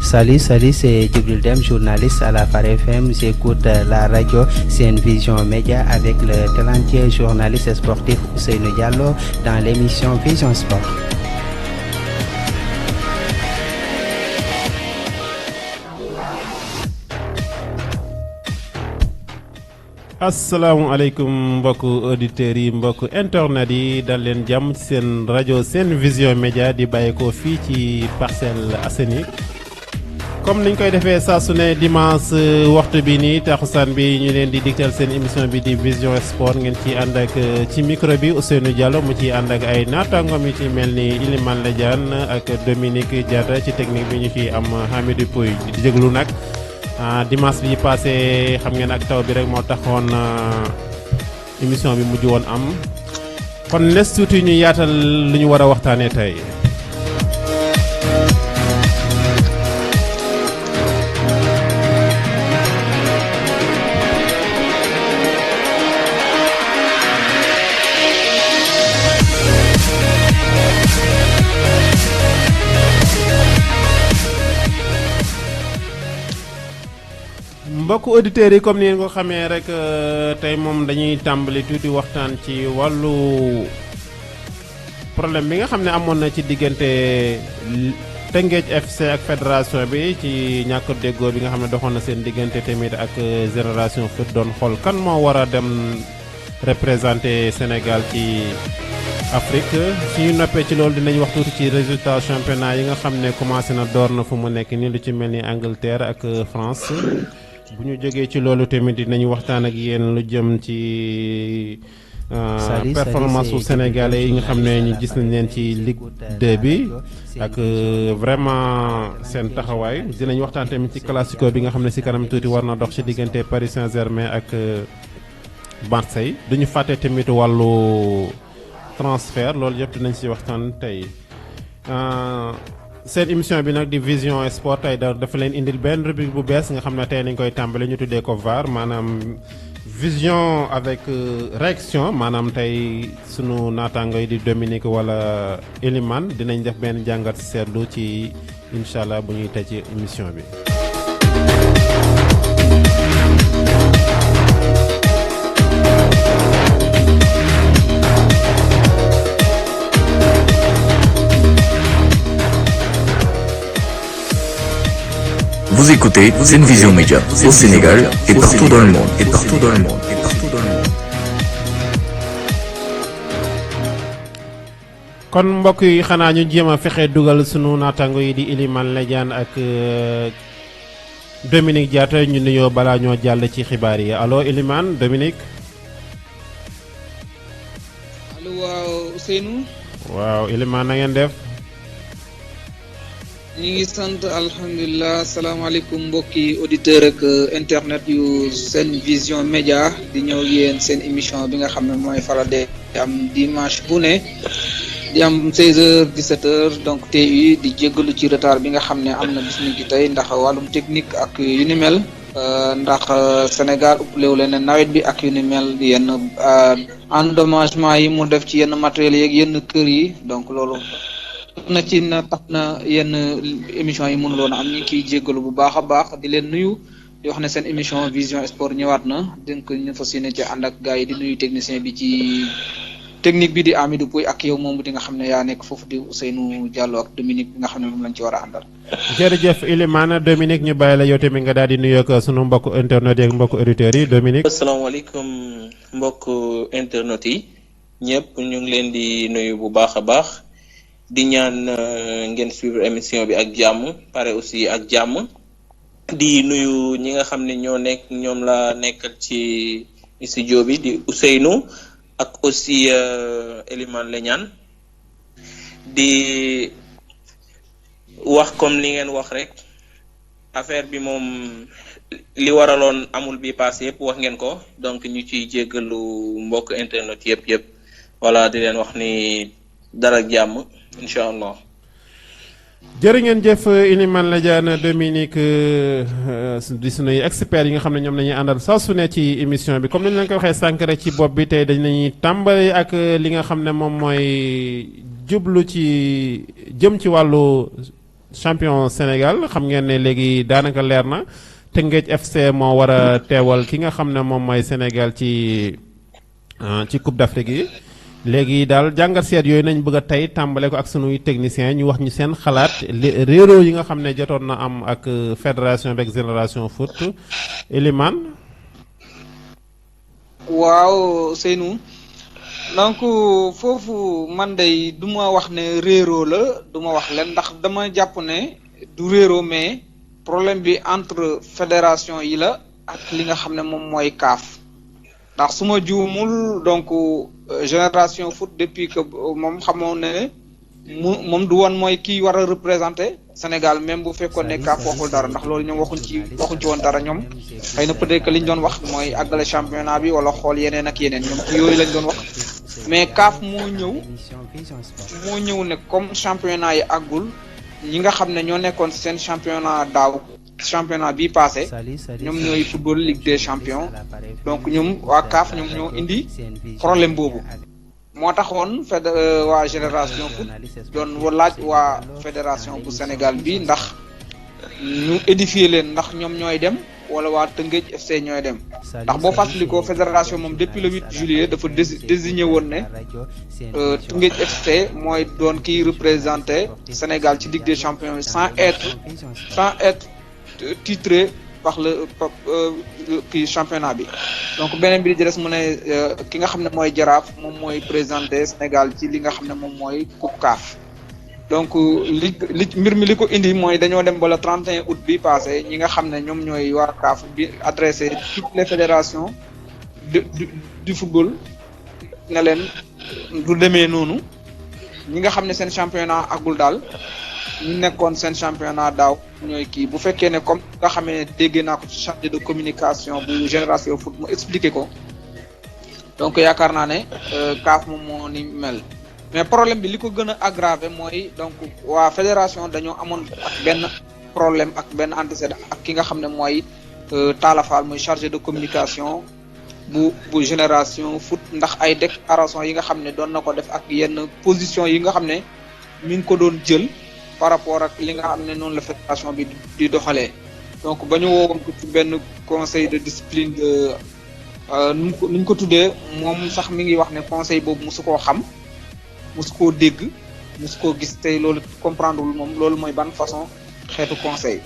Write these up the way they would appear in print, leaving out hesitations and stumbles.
Salut, c'est Djibril Dem, journaliste à la Phare FM. J'écoute la radio Sen Vision Média avec le talentueux journaliste sportif Ousseynou Diallo dans l'émission Vision Sport. asalaamaaleykum mbokku auditeurs yi mbokku internet yi dal leen jàmm ci seen rajo Sen Vision Média di bàyyeekoo fii ci Parcelles Assainies comme niñ koy defee saa su ne dimanche waxtu bi nii taxusaan bi ñu leen di digtal seen émission bi di Vision Sport ngeen ci ànd ak ci micro bi Ousseynou Diallo mu ci ànd ak ay naataangoom yi ci mel ni Ilimane Ladiane ak Dominique Diatta ci technique bi ñu ciy am Hamidou Pouy di déglu nag. dimanche bi passé xam ngeen ak taw bi rek moo taxoon émission bi mujj woon am kon les tuuti ñu yaatal lu ñu war a waxtaanee tey. mbokk auditeurs yi comme ni ngeen ko xamee rek tey moom dañuy tàmbali tuuti waxtaan ci wàllu problème bi nga xam ne amoon na ci diggante Tëngéej FC ak fédération bi ci ñàkk déggoo bi nga xam ne doxoon na seen diggante tamit ak Génération Foot doon xool kan moo war a dem représenter Sénégal ci Afrique suñu noppee ci loolu dinañ wax tuuti ci résultat championnat yi nga xam ne commencé na door na fu mu nekk nii lu ci mel ni Angleterre ak France. bu ñu jógee ci loolu tamit dinañu waxtaan ak yéen lu jëm ci performance su sénégalais yi nga xam ne ñu gis nañ leen ci Ligue 2 bi ak vraiment seen taxawaay dinañ waxtaan tamit ci classico bi nga xam ne si kanam tuuti war na dox ci diggante Paris Saint-Germain ak Marseille duñu fàtte tamit wàllu transfert loolu yëpp dinañ ci waxtaan tey. seen émission bi nag di Vision Sport tey dafa leen indil benn rubrique bu bees nga xam ne tey nañ koy tàmbale ñu tuddee ko VAR maanaam vision avec réaction maanaam tey sunu naataango yi di Dominique wala Elimane dinañ def benn jàngat seetlu ci incha allah bu ñuy tëj ci émission bi. Vous écoutez Sen Vision Média au Sénégal et partout dans le monde. kon mbokk yi xanaa ñu jéem a fexe dugal sunu naataango yi di Ilimane Ladiane ak Dominique Diatta ñu nuyoo balaa ñoo jàll ci xibaar yi allo Ilimane Dominique. allo waaw Ousseynou. waaw Ilimane na ngeen def. ñu ngi sant alhamdulilah salaamaaleykum mbokki auditeur ak internet yu Sen Vision Média di ñëw yéen seen émission bi nga xam ne mooy faral di am dimanche bu ne di am 16h 17h donc TU di jéggalu ci retard bi nga xam ne am na bis ni ki tey ndax wàllum technique ak yu ni mel ndax Sénégal upplewu leen ne nawet bi ak yu ni mel yenn endommagement yi mu def ci yenn matériels yeeg yenn kër yi donc loolu. na ci na tax na yenn émission yi mënuloon am ñu ngi ciy jéggalu bu baax a baax di leen nuyu di wax ne seen émission Vision Sport ñëwaat na donc ñu fas yéene ci ànd ak gars yi di nuyu technicien bi ci technique bi di Amidou Pouy ak yow moom di nga xam ne yaa nekk foofu di Ousseynou Diallo ak Dominique bi nga xam ne moom lañ ci war a àndal. jërëjëf Ilimane Dominique ñu bàyyi la yow tamit nga daal di nuyoo ak sunu mbokku internet yi ak mbokku auditeurs yi Dominique. asalaamaaleykum mbokku internet yi ñëpp ñu ngi leen di nuyu bu baax a baax. di ñaan ngeen suivre émission bi ak jàmm pare aussi ak jàmm di nuyu ñi nga xam ne ñoom la nekkal ci studio bi di Ousseynou ak aussi Elimane Ladiane di wax comme li ngeen wax rek affaire bi moom li waraloon amul bi passé yëpp wax ngeen ko donc ñu ciy jéggalu mbokk internet yëpp voilà di leen wax ni dara jàmm incha allah. jërë ngeen jëf Ilimane Ladiane Dominique di sunuy experts yi nga xam ne ñoom la ñuy àndal saa su ne ci émission bi comme ni ñu leen ko waxee sànq rek ci bopp bi tey dañuy tàmbali ak li nga xam ne moom mooy jublu ci jëm ci wàllu champion Sénégal xam ngeen ne léegi daanaka leer na Teungueth FC moo war a teewal ki nga xam ne moom mooy Sénégal ci Coupe d'Afrique yi léegi daal jàngat seet yooyu nañ bëgg a tey tàmbale ko ak sunuy technicien ñu wax ñu seen xalaat réeroo yi nga xam ne jotoon na am ak fédération bi ak Génération Foot Elimane. waaw Seynou donc foofu man day du ma wax ne réeroo la du ma wax leen ndax dama jàpp ne du réeroo mais problème bi entre fédération yi la ak li nga xam ne moom mooy CAF ndax su ma juumul donc Génération Foot depuis que moom xamoon ne moom du woon mooy kii war a représenter Sénégal même bu fekkoon ne CAF waxul dara ndax loolu ñoom waxuñ ci woon dara ñoom xëy na peut-être que li ñu doon wax mooy àggale championnat bi wala xool yeneen ak yeneen ñoom ci yooyu lañ doon wax mais CAF moo ñëw ne comme championnat yi àggul ñi nga xam ne ñoo nekkoon seen championnat bii passé ñoom ñooy football Ligue des champions donc ñoom waa CAF ñoom ñoo indi problème boobu moo taxoon waa Génération Foot doon laaj waa fédération bu Sénégal bi ndax ñu édifier leen ndax ñoom ñooy dem wala waa Teungueth FC ñooy dem ndax boo fàttalikoo fédération moom depuis le 8 juillet dafa désigné woon ne Teungueth FC mooy doon kiy représenté Sénégal ci Ligue des champions sans être titré par le kii championnat bi donc beneen bi di des mu ne ki nga xam ne mooy Jaraaf moom mooy présenté Sénégal ci li nga xam ne moom mooy Coupe CAF donc li mbir mi li ko indi mooy dañoo dem ba le 31 août bi passé ñi nga xam ne ñoom ñooy waa CAF bi adressé toutes les fédérations du football ne leen du demee noonu ñi nga xam ne seen championnat agul daal ñu nekkoon seen championnat daaw ñooy kii bu fekkee ne comme nga xamee ne déggee naa ko ci chargé de communication bu Génération Foot mu expliqué ko donc yaakaar naa ne CAF moom moo ni mel mais problème bi li ko gën a aggravé mooy donc waa fédération dañoo amoon ak benn problème ak benn antécédent ak ki nga xam ne mooy Talla Fall muy chargé de communication bu Génération Foot ndax ay déclaration yi nga xam ne doon na ko def ak yenn position yi nga xam ne mi ngi ko doon jël par rapport ak li nga xam ne noonu la fédération bi di doxalee donc ba ñu woowoon ko ci benn conseil de discipline nu ñu ko tuddee moom sax mi ngi wax ne conseil boobu mosu koo xam mosu koo dégg mosu koo gis tey loolu comprendre wul moom loolu mooy ban façon xeetu conseil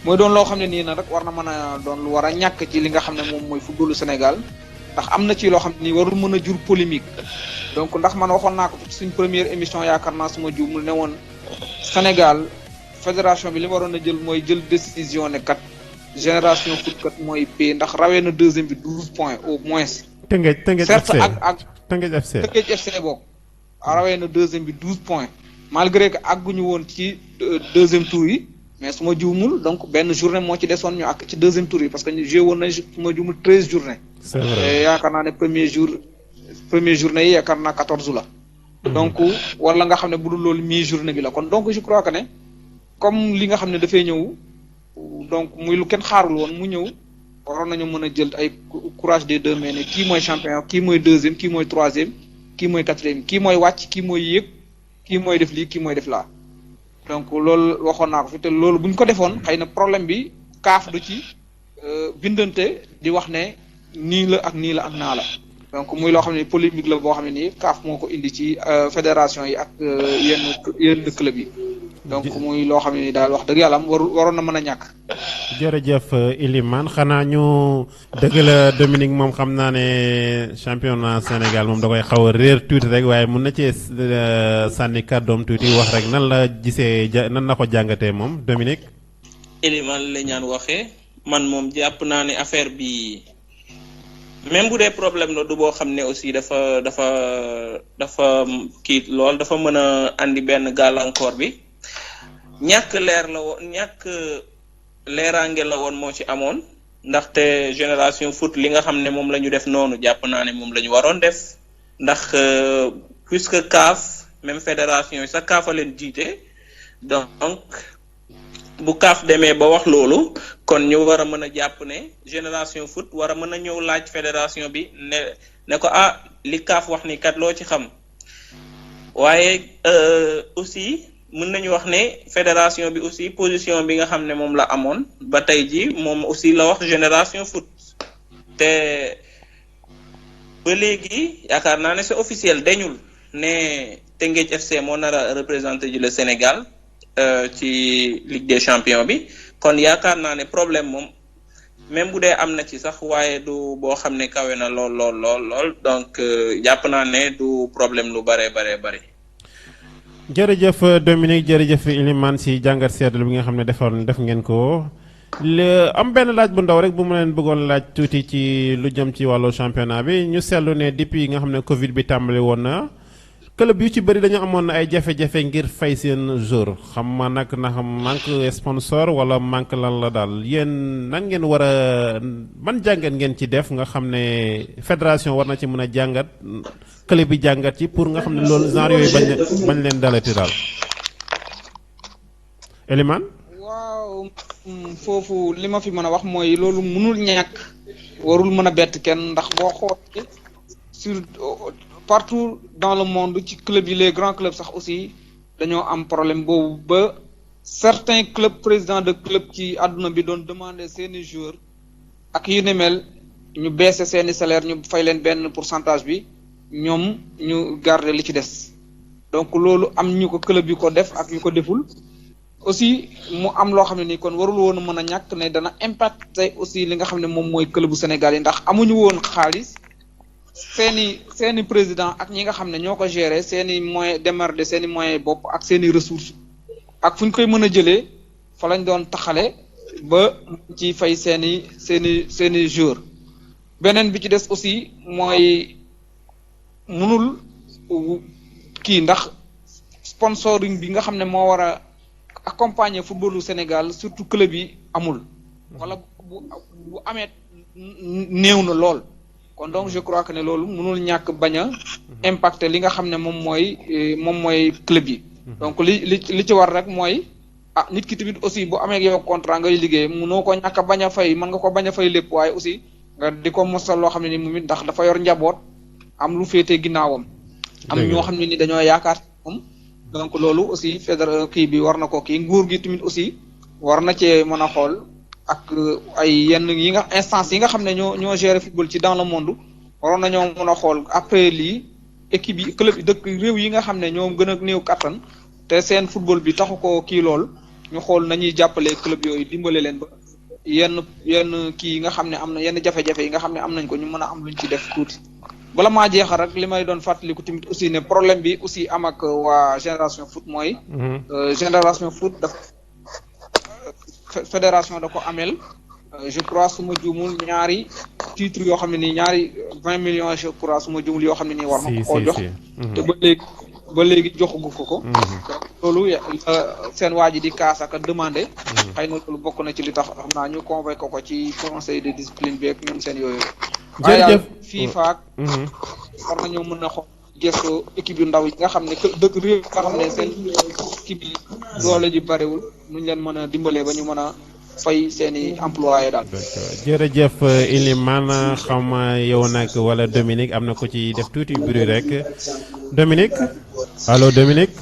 mooy doon loo xam ne nii na rek war na mën a doon lu war a ñàkk ci li nga xam ne moom mooy footballu Sénégal ndax am na ci loo xam ne nii warul mën a jur polémique donc ndax man waxoon naa ko suñ première émission yaakaar naa suma juumul ne woon Sénégal fédération bi li waroon a jël mooy jël décision ne kat Génération Foot kat mooy pay ndax rawee na deuxième bi 12 points au moins. Teungueth certes FC ak Teungueth FC. Teungueth FC bokk rawee na deuxième bi 12 points malgré que àgguñu woon ci deuxième tour yi mais su ma juumul donc benn journée moo ci desoon ñu ak ci deuxième tour yi parce que ñu joué woon nañ su ma juumul 13 journées. c'est vrai yaakaar naa ne première journée yi yaakaar naa 14 la. donc wala nga xam ne bu dul loolu mi-journée bi la kon donc je crois que ne comme li nga xam ne dafay ñëw donc muy lu kenn xaarul woon mu ñëw waroon nañu mën a jël ay courage des deux mais ne kii mooy champion kii mooy deuxième kii mooy troisième kii mooy quatrième kii mooy wàcc kii mooy yéeg kii mooy def lii kii mooy def laa donc loolu waxoon naa ko fi te loolu bu ñu ko defoon xëy na problème bi CAF du ci bindante di wax ne nii la ak nii la ak naa la donc muy loo xam ne polémique la boo xam ne nii CAF moo ko indi ci fédération yi ak yenn club yi donc muy loo xam ne nii daal wax dëgg yàlla am waroon na mën a ñàkk. jërëjëf Elimane xanaa ñu dëgg la Dominique moom xam naa ne championnat Sénégal moom da koy xaw a réer tuuti rek waaye mun na cee sànni kàddoom tuuti wax rek nan la gisee nan la ko jàngatee moom Dominique. Elimane la ñaan waxee man moom jàpp naa ne affaire bi. même bu dee problème la du boo xam ne aussi dafa kii lool dafa mën a andi benn gàllankoor bi ñàkk leeraange la woon moo ci amoon ndaxte Génération Foot li nga xam ne moom la ñu def noonu jàpp naa ne moom la ñu waroon def ndax puisque CAF même fédération yi sax CAF a leen jiite donc bu CAF demee ba wax loolu kon ñu war a mën a jàpp ne Génération Foot war a mën a ñëw laaj fédération bi ne ko li CAF wax ni kat loo ci xam waaye aussi mën nañu wax ne fédération bi aussi position bi nga xam ne moom la amoon ba tey ji moom aussi la wax génération foot te ba léegi yaakaar naa ne c'est officiel dañul ne Teungueth FC moo nar a représenter ji le Sénégal ci Ligue des Champions bi kon yaakaar naa ne problème moom même bu dee am na ci sax waaye du boo xam ne kawe na lool donc jàpp naa ne du problème lu bare. jërëjëf Dominique jërëjëf Ilimane si jàngat seetlu bi nga xam ne def ngeen ko am benn laaj bu ndaw rek bu mu leen bëggoon laaj tuuti ci lu jëm ci wàllu championnat bi ñu seetlu ne depuis nga xam ne Covid bi tàmbali woon na club yu ci bëri dañu amoon ay jafe-jafe ngir fay seen jour xam ma nag ndax manque sponsor wala manque lan la daal yéen nan ngeen war a ban jàngat ngeen ci def nga xam ne fédération war na ci mën a jàngat club bi jàngat ci pour nga xam ne loolu genre yooyu bañ leen dalati daal Elimane waaw foofu li ma fi mën a wax mooy loolu mënul ñàkk warul mën a bett kenn ndax boo xoolee sur partout dans le monde ci club yi les grands clubs sax aussi dañoo am problème boobu ba certains clubs présidents de club ci àdduna bi doon demander seeni joueurs ak yu ne mel ñu baisser seeni salaire ñu fay leen benn pourcentage bi ñoom ñu garder li ci des donc loolu am ñu ko club yu ko def ak ñu ko deful aussi mu am loo xam ne nii kon warul woon a mën a ñàkk ne dana impacter aussi li nga xam ne moom mooy clubu Sénégal yi ndax amuñu woon xaalis seeni président ak ñi nga xam ne ñoo ko gérer seeni moyen démarrer seeni moyen bopp ak seeni ressources ak fu ñu koy mën a jëlee fa lañ doon taxale ba ci fay seeni joueurs beneen bi ci des aussi mooy mënul kii ndax sponsoring bi nga xam ne moo war a accompagner footballu Sénégal surtout club yi amul wala bu amee néew na lool kon donc je crois que ne loolu mënul ñàkk bañ a impacter li nga xam ne moom mooy club yi donc li ci war rek mooy nit ki tamit aussi bu amee yow contrat ngay liggéey mënoo ko ñàkk a bañ a fay mën nga ko bañ a fay lépp waaye aussi nga di ko mosal loo xam ne ni moom it ndax dafa yor njaboot am lu féetee ginnaawam am ñoo xam ne ni dañoo yaakaar moom donc loolu aussi fédéral kii bi war na ko kii nguur gi tamit aussi war na cee mën a xool ak ay yenn yi nga instance yi nga xam ne ñoo gérer football ci dans le monde waroon nañoo mën a xool après lii équipe yi club yi dëkk réew yi nga xam ne ñoo gën a néew kattan te seen football bi taxu ko kii lool ñu xool nañuy jàppale club yooyu dimbale leen ba yenn kii yi nga xam ne am na yenn jafe-jafe yi nga xam ne am nañ ko ñu mën a am luñ ci def tuuti. bala maa jeexal rek li may doon fàttaliku tamit aussi ne problème bi aussi am ak waa génération foot mooy. génération foot daf fédération da ko amel je crois su ma juumul ñaari titre yoo xam ne nii ñaari 20 millions je crois su ma juumul yoo xam ne nii war na ko koo jox. te ba léegi joxugu ko. donc loolu seen waa ji di kaas ak a demandé. xëy na loolu bokk na ci li tax xam naa ñu convoqué ko ci conseil de discipline bi ak ñoom seen yooyu. jërëjëf FIFA war nañoo mën a xool gëstu équipe yu ndaw yi nga xam ne dëkk réew nga xam ne seen équipe yi doole ji bariwul nuñ leen mën a dimbalee ba ñu mën a fay seeni employé daal. jërëjëf Ilimane xam yow nag wala Dominique am na ko ci def tuuti bruit rek Dominique allo Dominique.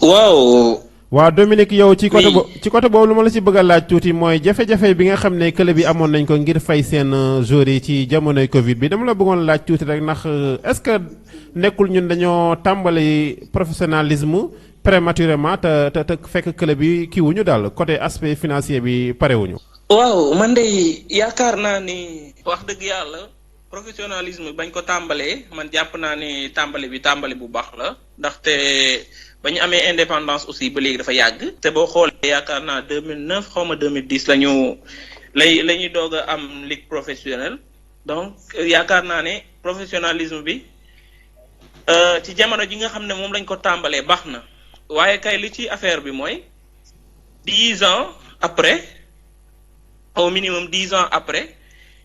waaw Dominique yow ci côté boobu lu ma la ci bëgg a laaj tuuti mooy jafe-jafe bi nga xam ne club bi amoon nañ ko ngir fay seen joueurs yi ci jamonoy Covid bi dama la bëggoon laaj tuuti rek ndax est-ce que nekkul ñun dañoo tàmbali professionnalisme prématurément te fekk club yi kii wuñu daal côté aspect financier bi parewuñu. waaw man de yaakaar naa ni wax dëgg yàlla professionnalisme bañ ko tàmbalee man jàpp naa ni tàmbali bu baax la ndaxte. ba ñu amee indépendance aussi ba léegi dafa yàgg te boo xoolee yaakaar naa 2009 xaw ma 2010 la ñuy doog a am ligue professionnelle donc yaakaar naa ne professionnalisme bi ci jamono ji nga xam ne moom lañ ko tàmbalee baax na waaye kay li ci affaire bi mooy 10 ans après au minimum 10 ans après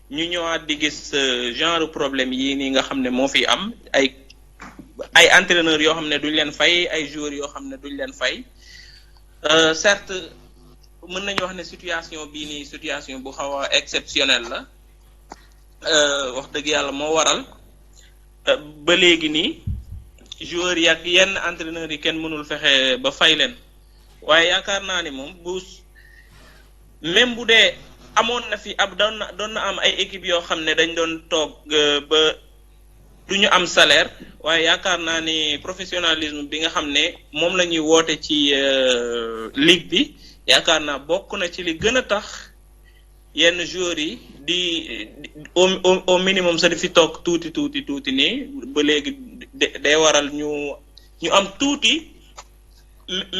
ñu ñëwaat di gis genre problème yii nii nga xam ne moo fi am ay entraîneurs yoo xam ne duñ leen fay ay joueurs yoo xam ne duñ leen fay certes mën nañu wax ne situation bii nii situation bu xaw a exceptionnelle la wax dëgg yàlla moo waral ba léegi nii joueurs yi ak yenn entraîneurs yi kenn mënul fexe ba fay leen waaye yaakaar naa ni moom bu même bu dee amoon na fi doon na am ay équipe yoo xam ne dañ doon toog ba du ñu am salaire waaye yaakaar naa ni professionnalisme bi nga xam ne moom la ñuy woote ci ligue bi yaakaar naa bokk na ci li gën a tax yenn joueurs yi di au minimum sa di fi toog tuuti nii ba léegi day waral ñu am tuuti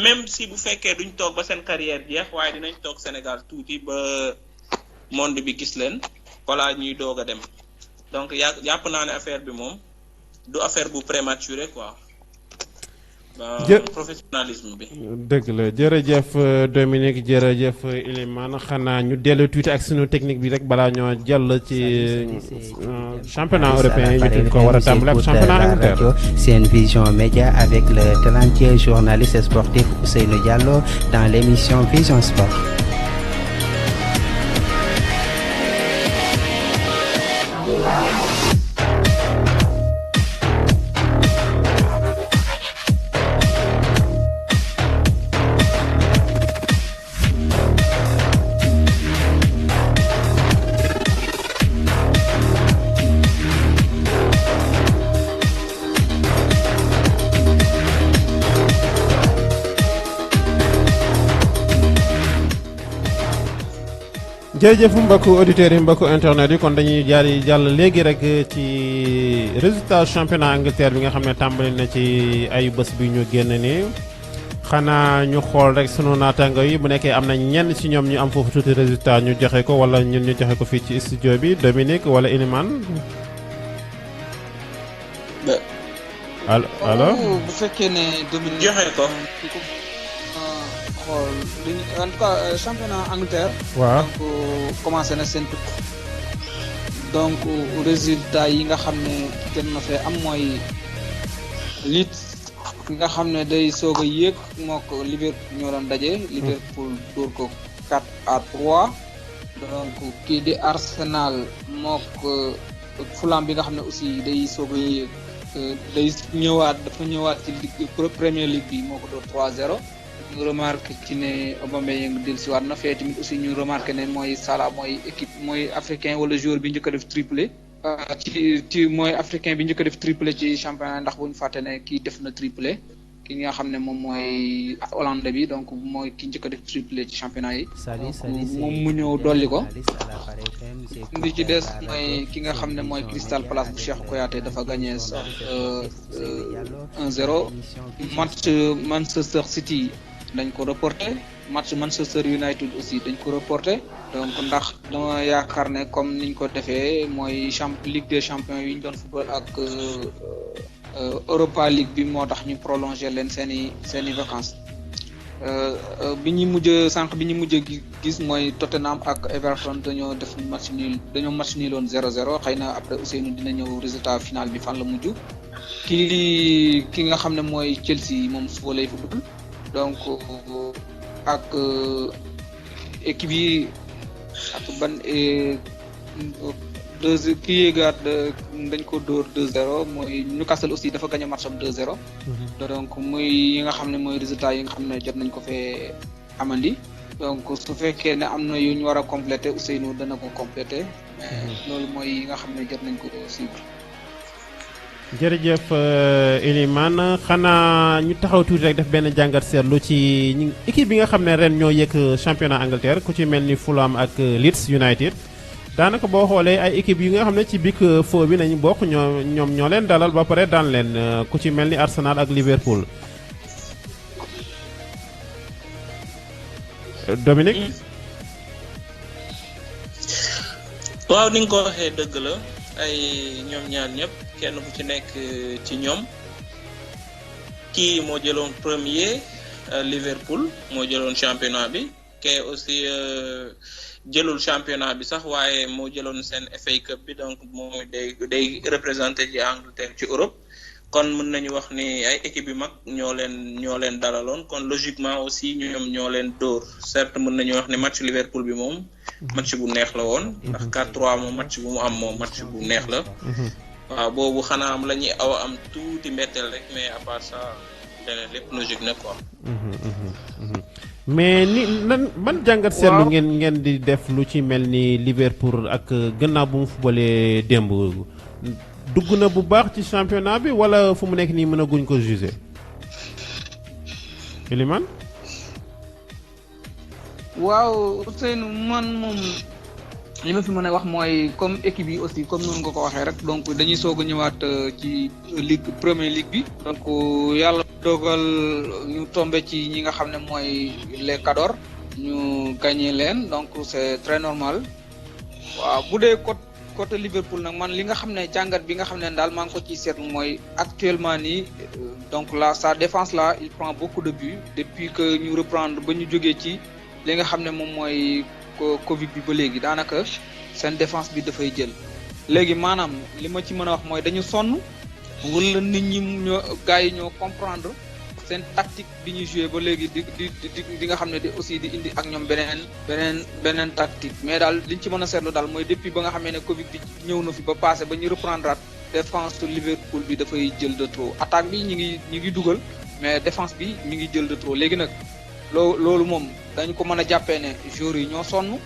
même si bu fekkee duñ toog ba seen carrière jeex waaye dinañ toog Sénégal tuuti ba monde bi gis leen voilà ñuy doog a dem donc jàpp naa ne affaire bi moom du affaire bu prématuré quoi. Professionnalisme bi. dëgg la jërëjëf Dominique jërëjëf Ilimane xanaa ñu dellu tuuti ak sunu technique bi rek balaa ñoo jàll ci championnat européen yi ñu ko war a tàmbale ak championnat Angleterre. Sen Vision Média avec le talentueux journaliste sportif Ousseynou Diallo dans l'émission Vision Sport. jërëjëf mbokku auditeurs yi mbokku internet yi kon dañuy jàll léegi rek ci résultat championnat Angleterre bi nga xam ne tàmbali na ci ay bés bi ñu génn nii xanaa ñu xool rek sunu naataango yi bu nekkee am na ñenn ci ñoom ñu am foofu tuuti résultat ñu joxe ko wala ñun ñu joxe ko fii ci studio bi Dominique wala Ilimane. allo bu fekkee ne Dominique joxe ko. en tout cas championnat Angleterre. waaw donc commencé na seen tukki donc résultat yi nga xam ne jot na fee am mooy Leeds nga xam ne day soog a yéeg moo ko Liverpool ñoo doon daje. Liverpool dóor ko 4-3 donc kii di Arsenal moo ko Fulham bi nga xam ne aussi day soog a yéeg day dafa ñëwaat ci ligue Premier League bi moo ko dóor 3-0. ñu remarqué ci ne Aubameyang dellusiwaat na fee tamit aussi ñu remarqué ne mooy Salah mooy équipe mooy africain wala joueur bi njëkk a def triplé ci mooy africain bi njëkk a def triplé ci championnat ndax bu ñu fàtte ne kii def na triplé ki nga xam ne moom mooy Hollande bi donc mooy ki njëkk a def triplé ci championnat yi. moom mu ñëw dolli ko. li ci des mooy ki nga xam ne mooy Crystal Palace bu Cheikh Kouyaté dafa gagné 1-0 match Manchester City. dañ ko reporté match Manchester United aussi dañ ko reporté donc ndax dama yaakaar ne comme niñ ko defee mooy Ligue des champions yi ñu doon football ak Europa League bi moo tax ñu prolongé leen seeni vacances bi ñu mujj gis mooy Tottenham ak Everton dañoo def match nul woon 0-0 xëy na après Ousseynou dina ñëw résultat final bi fan la mujj ki nga xam ne mooy Chelsea moom suba lay football donc ak équipe yi ak ban kii yéegaat dañ ko dóor 2-0 mooy Newcastle aussi dafa gagné match am 2-0 donc muy yi nga xam ne mooy résultat yi nga xam ne jot nañ ko fee amandi donc su fekkee ne am na yu ñu war a complété Ousseynou dana ko complété mais loolu mooy yi nga xam ne jot nañ ko suivre. jërëjëf Ilimane xanaa ñu taxaw tuuti rek def benn jàngat seetlu ci équipe bi nga xam ne ren ñoo yëkk championnat Angleterre ku ci mel ni Fulham ak Leeds United daanaka boo xoolee ay équipe yi nga xam ne ci Big Four bi nañu bokk ñoom ñoo leen dalal ba pare daan leen ku ci mel ni Arsenal ak Liverpool. Dominique. waaw ni nga ko waxee dëgg la ay ñoom ñaar ñëpp kenn ku ci nekk ci ñoom kii moo jëloon premier Liverpool moo jëloon championnat bi kay aussi jëlul championnat bi sax waaye moo jëloon seen FA Cup bi donc moom day représenté ci Angleterre ci Europe kon mën nañu wax ni ay équipe yu mag ñoo leen dalaloon kon logiquement aussi ñoom ñoo leen dóor certes mën nañu wax ni match Liverpool bi moom match bu neex la woon ndax 4-3 moom match bu mu am moom match bu neex la waaw boobu xanaa am la ñuy aw am tuuti mbetteel rek mais à part ça leneen lépp logique na quoi. mais ni nan ban jàngat seetlu ngeen di def lu ci mel ni Liverpool ak gannaaw bu mu fubalee démb dugg na bu baax ci championnat bi wala fu mu nekk nii mën a guñ ko juger Elimane. waaw Ousseynou man moom li ma fi mën a wax mooy comme équipe yi aussi comme noonu nga ko waxee rek donc dañuy soog a ñëwaat ci première ligue bi. donc yàlla dogal ñu tombé ci ñi nga xam ne mooy les Cador ñu gagné leen donc c'est très normal waaw bu dee côté Liverpool nag man li nga xam ne jàngat bi nga xam ne daal maa ngi ko ciy seetlu mooy actuellement nii donc là sa défense là il prend beaucoup de buts depuis que ñu reprendre ba ñu jógee ci li nga xam ne moom mooy Covid bi ba léegi daanaka seen défense bi dafay jël léegi maanaam li ma ci mën a wax mooy dañu sonn wala nit ñi gars yi ñoo comprendre seen tactique bi ñuy joué ba léegi di nga xam ne di aussi di indi ak ñoom beneen tactique mais daal liñ ci mën a seetlu daal mooy depuis ba nga xamee ne Covid bi ñëw na fi ba passé ba ñu reprendre at défense Liverpool bi dafay jël de trop attaque bi ñi ngi dugal mais défense bi mi ngi jël de trop léegi nag loolu moom dañu ko mën a jàppee ne joueurs yi ñoo sonn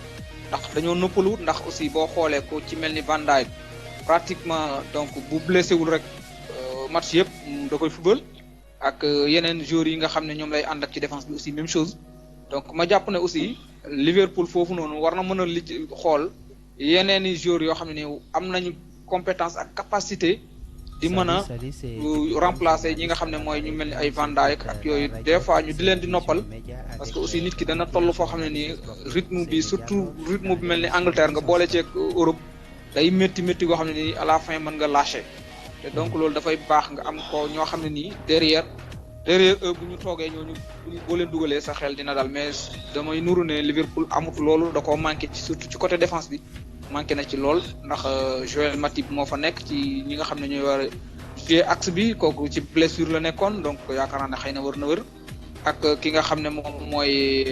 ndax dañoo noppalu ndax aussi boo xoolee ko ci mel ni Van Dijk pratiquement donc bu blessé wul rek match yëpp da koy football ak yeneen joueurs yi nga xam ne ñoom lay ànd ak ci défense bi aussi même chose donc ma jàpp ne aussi Liverpool foofu noonu war na mën a xool yeneen i joueurs yoo xam ne ni am nañu compétence ak capacité di mën a remplacer ñi nga xam ne mooy ñu mel ni ay Van Dijk ak yooyu des fois ñu di leen di noppal parce que aussi nit ki dana toll foo xam ne nii rythme bi surtout rythme bi mel ni Angleterre nga boole ceeg Europe day métti goo xam ne nii à la fin mën nga lâcher te donc loolu dafay baax nga am ko ñoo xam ne nii derrière eux bu ñu toogee ñooñu boo leen dugalee sa xel dina dal mais damay nuru ne Liverpool amut loolu da koo manqué ci surtout ci côté défense bi manqué na ci lool ndax Joël Matip moo fa nekk ci ñi nga xam ne ñooy war a jouer axe bi kooku ci blessure la nekkoon donc yaakaar naa ne xëy na war na wër ak ki nga xam ne moom mooy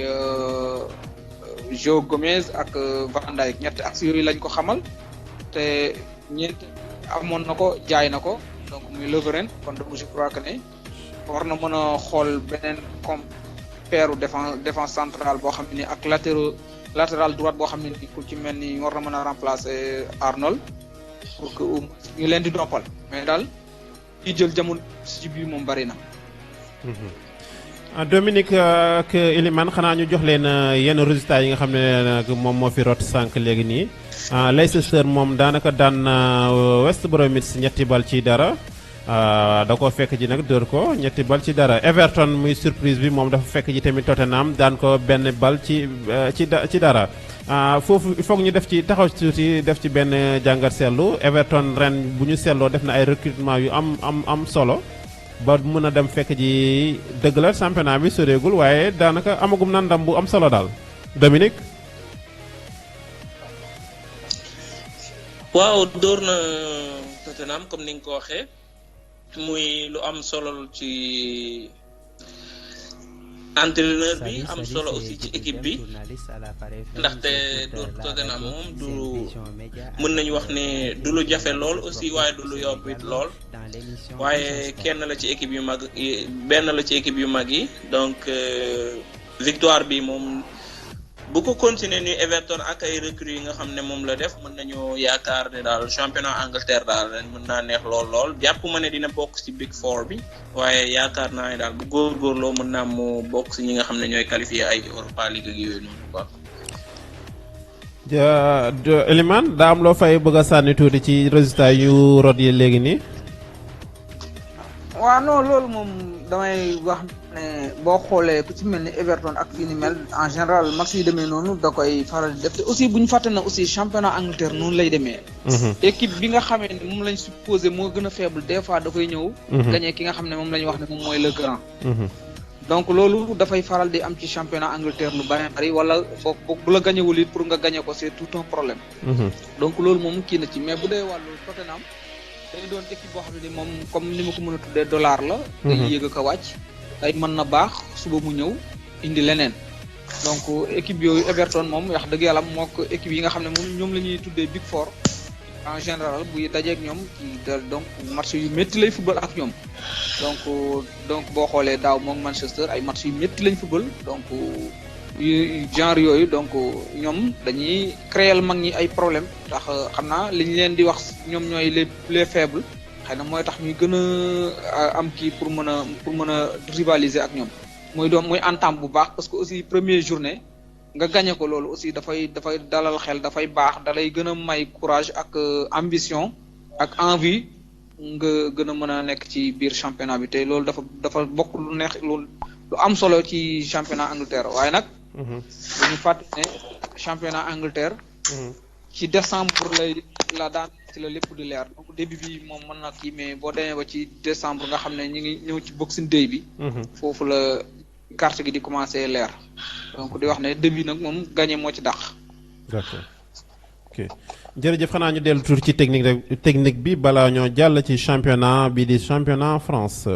Joe Gomez ak Van Dijk ñetti axe yooyu lañ ko xamal te ñeent amoon na ko jaay na ko donc muy Lovren kon donc je crois que ne war na mën a xool beneen comme paire défense centrale boo xam ne ni ak latéral droite boo xam ne ni ku ci mel ni war na mën a remplacer Arnold pour que ñu leen di noppal mais daal di jël jamono ci biir moom bari na. Dominique ak Elimane xanaa ñu jox leen yenn résultats yi nga xam ne nag moom moo fi rot sànq léegi nii Leicester moom daanaka daan West Bromwich 3-0 da ko fekk ji nag dóor ko 3-0 Everton muy surprise bi moom dafa fekk ji tamit Tottenham daan ko 1-0 ci dara foofu il faut ñu def ci taxaw tuuti def ci benn jàngat seetlu Everton ren bu ñu seetloo def na ay recrutement yu am solo ba mën a dem fekk ji dëgg la championnat bi soreegul waaye daanaka amagum na ndam bu am solo daal Dominique. waaw dóor na Tottenham comme ni nga ko waxee muy lu am solo ci entraîneur bi am solo aussi ci équipe bi ndaxte dóor Tottenham moom du mën nañu wax ne du lu jafe lool aussi waaye du lu yomb it lool waaye kenn la ci équipe yu mag benn la ci équipe yu mag yi donc victoire bi moom bu ko continuer ni Everton ak ay recrues yi nga xam ne moom la def mën nañu yaakaar ne daal championnat Angleterre daal mën naa neex lool jàpp ma ne dina bokk ci Big Four bi waaye yaakaar naa ne daal bu góorgóorloo mën naa mu bokk ci ñi nga xam ne ñooy qualifié ay Europa League ak yooyu noonu quoi. Elimane daa am loo fay bëgg a sànni tuuti ci résultat yu rot yi léegi nii. waaw non loolu moom damay wax ne boo xoolee ku ci mel ni Everton ak yu ni mel en général match yi demee noonu da koy faral di def te aussi bu ñu fàtte na aussi championnat Angleterre noonu lay demee. équipe bi nga xamee ne moom lañ supposé moo gën a faible des fois dafay ñëw. gagné ki nga xam ne moom la ñu wax ne moom mooy le grand. donc loolu dafay faral di am ci championnat Angleterre lu bari wala bu la gagné wul it pour nga gagné ko c'est tout un problème. donc loolu moom kii na ci mais bu dee wàllu Tottenham day doon équipe boo xam ne ni moom comme ni ma ko mën a tuddee dollar la. day yéeg a ko wàcc. day mën na baax suba mu ñëw indi leneen donc équipe yooyu Everton moom wax dëgg yàlla moo ko équipe yi nga xam ne moom ñoom la ñuy tuddee Big Four en général buy dajeek ñoom donc match yu métti lay football ak ñoom donc boo xoolee daaw moom Manchester ay match yu métti lañ football donc genre yooyu donc ñoom dañuy créer mag ñi ay problème ndax xam naa li ñu leen di wax ñoom ñooy les faibles xëy na mooy tax ñuy gën a am kii pour mën a rivaliser ak ñoom muy entame bu baax parce que aussi première journée nga gagné ko loolu aussi dafay dalal xel dafay baax dalay gën a may courage ak ambition ak envie nga gën a mën a nekk ci biir championnat bi te loolu dafa bokk lu neex lu am solo ci championnat Angleterre waaye nag dañu fàtte ne championnat Angleterre ci décembre la daan ci la lépp di leer donc début bi moom mën na kii mais boo demee ba ci décembre nga xam ne ñu ngi ñëw ci Boxing Day bi foofu la carte gi di commencer leer donc di wax ne début nag moom gagné moo ci dàq. D'accord ok jërëjëf xanaa ñu dellu tuuti ci technique bi balaa ñoo jàll ci championnat bi di championnat France.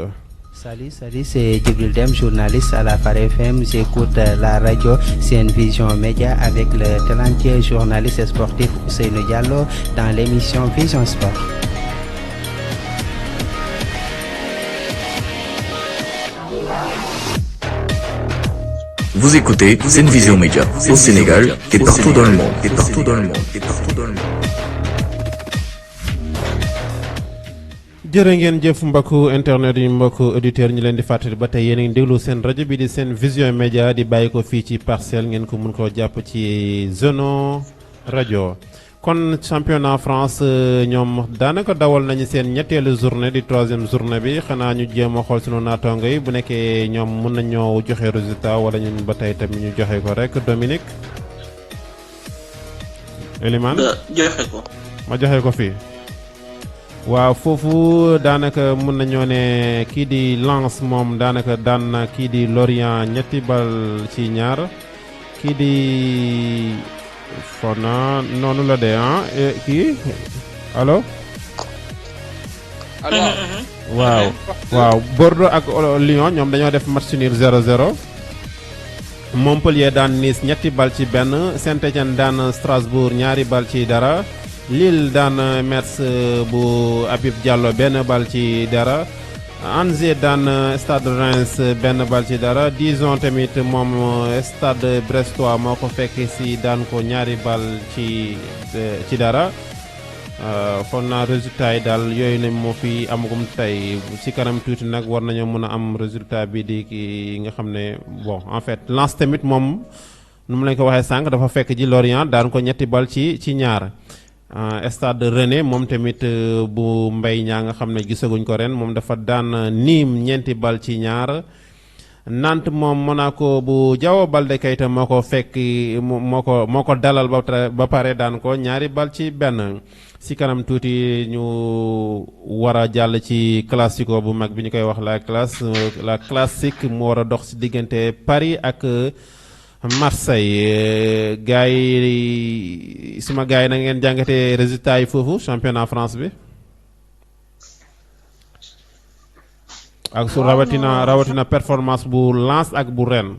Salut, c'est Djibril Dème, journaliste à la Phare FM. J'écoute la radio Sen Vision Média avec le talentueux journaliste sportif Ousseynou Diallo dans l'émission Vision Sport. Vous écoutez Sen Vision Média au Sénégal et partout dans le monde. jërë ngeen jëf mbokku internet yi mbokku auditeur ñu leen di fàttali ba tey yéen a ngi déglu seen rajo bi di Sen Vision Média di bàyyi ko fii ci Parcelles ngeen ko mun koo jàpp ci Zeno rajo. kon championnat France ñoom daanaka dawal nañu seen ñetteelu journée di 3e journée bi xanaa ñu jéem a xool sunu naataango yi bu nekkee ñoom mun nañoo joxe résultat wala ñun ba tey tamit ñu joxe ko rek Dominique. Elimane joxe ko. ma joxe ko fii. waaw foofu daanaka mun nañoo ne kii di Lens moom daanaka daan na kii di Lorient ñetti bal ci ñaar kii di Fona noonu la de kii allo. waaw Bordeaux ak Lyon ñoom dañoo def match nul 0-0. Montpellier daan Nice ñetti bal ci benn Saint-Étienne daan Strasbourg ñaari bal ci dara. Lille daan Metz bu Habib Diallo benn bal ci dara Angers daan Stade Reims benn bal ci dara Dijon tamit moom Stade Brestois moo ko fekk si daan ko ñaari bal ci dara foog naa résultat yi daal yooyu ne moo fi amagum tey ci kanam tuuti nag war nañoo mën a am résultat bi di ki nga xam ne bon en fait Lens tamit moom nu mu lañ ko waxee sànq dafa fekk ji Lorient daan ko ñetti bal ci ñaar. Stade Rennais moom tamit bu mbay ñaa nga xam ne gisaguñ ko ren moom dafa daan Nîmes ñeenti bal ci ñaar Nantes moom Monaco bu Diao Baldé Keita moo ko fekk moo ko dalal ba pare daan ko ñaari bal ci benn si kanam tuuti ñu war a jàll ci classico bu mag bi ñu koy wax la classique mu war a dox si diggante Paris ak Marseille gars yi suma gars yi na ngeen jàngatee résultats yi foofu championnat France bi ak su rawatina performance bu Lens ak bu Rennes.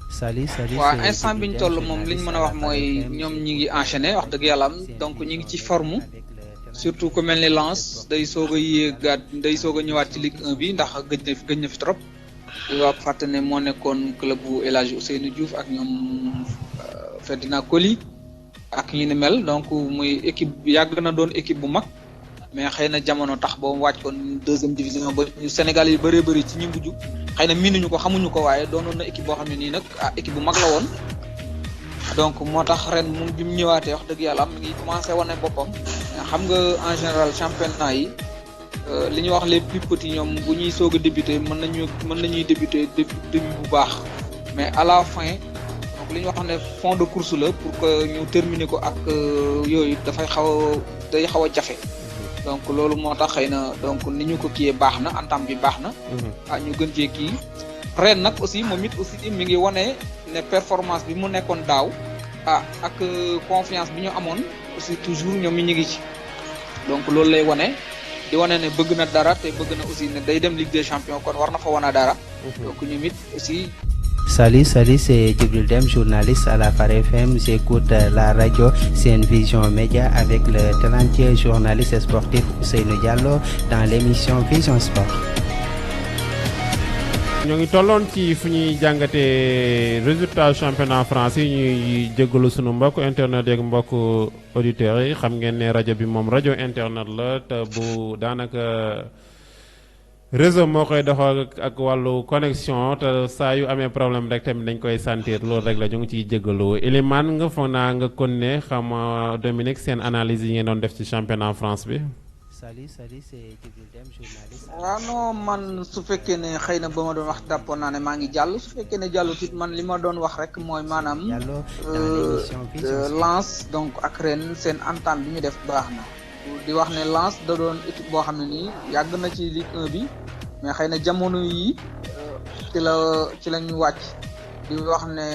Salut. waaw instant bi ñu toll moom li ñu mën a wax mooy ñoom ñi ngi enchaîner wax dëgg yàlla am donc ñi ngi ci forme surtout ku mel ni Lens day soog a ñëwaat ci Ligue 1 bi ndax gëj na fi trop. waaw fàtte ne moo nekkoon club bu El Hadji Ousseynou Diouf ak ñoom Ferdinand Coly ak ñu ni mel donc muy équipe yàgg na doon équipe bu mag mais xëy na jamono tax ba mu wàcc kon 2e division ba ñu Sénégal yi bëree bëri ci ñi mujj xëy na miinuñu ko xamuñu ko waaye doonoon na équipe boo xam ne nii nag équipe bu mag la woon donc moo tax ren moom bi mu ñëwaatee wax dëgg yàlla am ngi commencé wane boppam xam nga en général championnat yi li ñuy wax les plus petits ñoom bu ñuy soog a débuter mën nañuy débuter début bu baax mais à la fin donc li ñuy wax ne fond de course la pour que ñu terminer ko ak yooyu day xaw a jafe donc loolu moo tax xëy na donc ni ñu ko kiiyee baax na entame bi baax na. ñu gën cee kii ren nag aussi moom it aussi mi ngi wane ne performance bi mu nekkoon daaw ak confiance bi ñu amoon aussi toujours ñoom ñu ngi ci donc loolu lay wane. di wane ne bëgg na dara te bëgg na aussi ne day dem Ligue des Champions kon war na fa wane dara. donc ñoom it aussi Salut, c'est Djibril Dème, journaliste à la Phare FM. J'écoute la radio Sen Vision Média avec le talentueux journaliste sportif Ousseynou Diallo dans l'émission Vision Sport. ñoo ngi tolloon ci fu ñuy jàngatee résultat championnat français ñuy jéggalu sunu mbokk internet yeeg mbokk auditeurs yi xam ngeen ne rajo bi moom rajo internet la te bu daanaka réseau moo koy doxal ak wàllu connexion te saa yu amee problème rek tamit dañ koy sentir loolu rek la ñu ngi ciy jéggalu Elimane nga foog naa nga kon ne xam Dominique seen analyse yi ngeen doon def ci championnat France bi. Salut, c'est Djibril Dème, journaliste. waaw non man su fekkee ne xëy na ba ma doon wax dàppoon naa ne maa ngi jàll su fekkee ne jàllu tit man li ma doon wax rek mooy maanaam Lens donc ak Rennes seen entame bi ñu def baax na di wax ne Lens da doon équipe boo xam ne nii yàgg na ci Ligue 1 bi mais xëy na jamono yi ci lañu wàcc di wax ne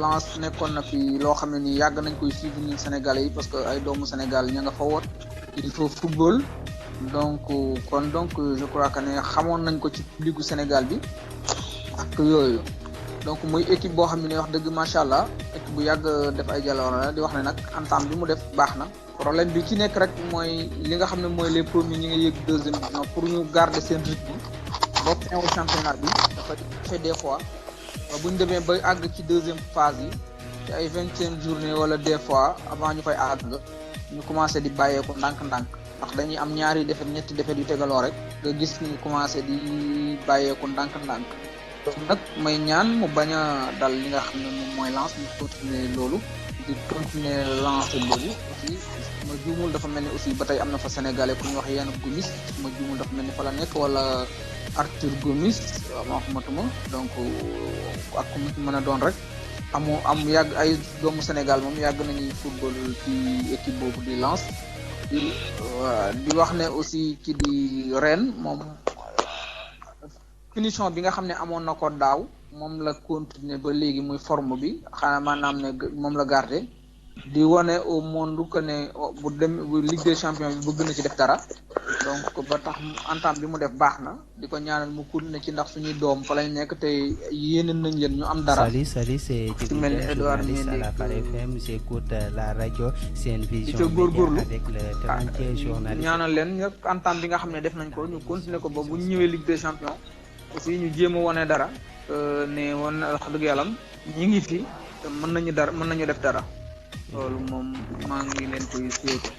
Lens nekkoon na fi loo xam ne nii yàgg nañ koy suivre ñun Sénégalais yi parce que ay doomu Sénégal ña nga fa woot il faut football donc je crois que ne xamoon nañ ko ci ligu Sénégal bi ak yooyu donc muy équipe boo xam ne wax dëgg macha allah équipe bu yàgg def ay jaloore la di wax ne nag entame bi mu def baax na problème bi ci nekk rek mooy li nga xam ne mooy les premiers ñi nga yëg deuxième division pour ñu garder seen rythme ba fin au championnat bi dafa fait des fois bu ñu demee ba àgg ci deuxième phase yi ci ay 20e journée wala des fois avant ñu koy àgg ñu commencé di bàyyeeku ndànk-ndànk ndax dañuy am ñaari défaite ñetti défaite yu tegaloo rek nga gis ñu commencé di bàyyeeku ndànk-ndànk donc nag may ñaan mu bañ a dal li nga xam ne moom mooy Lens ñu continuer loolu di continuer lancer loolu aussi ma juumul dafa mel ni aussi ba tey am na fa sénégalais ku ñu wax Yann Gomis ma juumul dafa mel ni fa la nekk wala Arthur Gomis ma xamatuma donc ak ku mu mën a doon rek am yàgg ay doomu Sénégal moom yàgg nañuy football ci équipe boobu di Lens di wax ne aussi ki di Rennes moom finition bi nga xam ne amoon na ko daaw moom la continuer ba léegi muy forme bi xanaa maanaam ne moom la garder di wane au monde que ne bu Ligue des Champions bi bëgg na ci def dara donc ba tax entame bi mu def baax na di ko ñaanal mu continuer ci ndax suñuy doom fa lañ nekk te yéene nañ leen ñu am dara. Salut, c'est Djibril Dème, journaliste à la Phare FM. J'écoute la radio Sen Vision Média avec le talentueux journaliste. ñaanal leen ñëpp entame bi nga xam ne def nañ ko ñu continuer ko ba bu ñu ñëwee Ligue des Champions aussi ñu jéem a wane dara ne woon wax dëgg yàlla ñi ngi fi te mën nañu def dara. loolu moom maa ngi leen koy souhaité.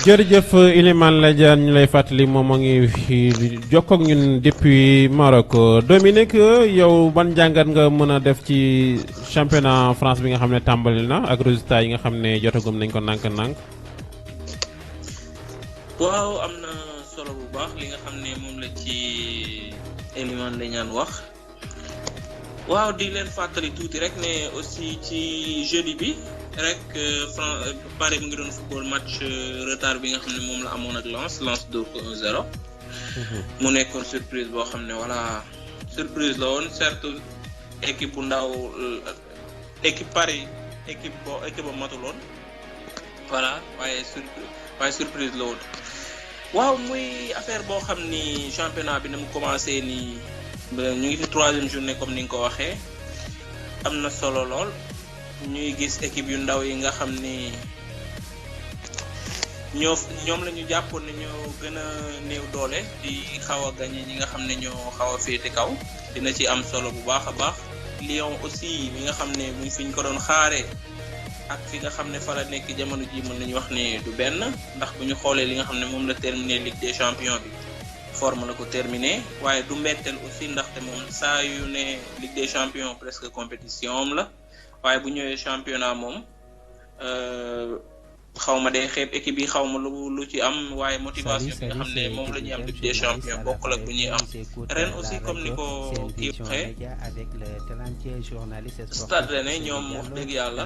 jërëjëf Elimane Ladiane ñu lay fàttali moom moo ngi fi jokkoo ak ñun depuis Maroc Dominique yow ban jàngat nga mën a def ci championnat France bi nga xam ne tàmbali na ak résultats yi nga xam ne jotagum nañ ko nànk-nànk. waaw am na solo bu baax li nga xam ne moom la ci Elimane Ladiane wax waaw di leen fàttali tuuti rek ne aussi ci jeudi bi. rek Paris mu ngi doon football match retard bi nga xam ne moom la amoon ak Lens dóor ko 1-0 mu nekkoon surprise boo xam ne voilà surprise la woon certes équipe bu ndaw équipe Paris équipe ba matuloon voilà waaye surprise la woon waaw muy affaire boo xam ni championnat bi na mu commencé nii ñu ngi fi 3e journée comme ni nga ko waxee am na solo lool ñuy gis équipe yu ndaw yi nga xam ni ñoom la ñu jàppoon ne ñoo gën a néew doole di xaw a gagné ñi nga xam ne ñoo xaw a féete kaw dina ci am solo bu baax a baax Lyon aussi mi nga xam ne muy fi ñu ko doon xaaree ak fi nga xam ne fa la nekk jamono ji mën nañu wax ne du benn ndax bu ñu xoolee li nga xam ne moom la terminé Ligue des Champions bi forme la ko terminé waaye du mbetteel aussi ndaxte moom saa yu ne Ligue des Champions presque compétition am la waaye bu ñëwee championnat moom xaw ma day xeeb équipe yi xaw ma lu ci am waaye motivation bi nga xam ne moom la ñuy am Ligue des Champions bokkul ak bu ñuy am ren aussi comme ni ko kii waxee Stade Rennais ñoom wax dëgg yàlla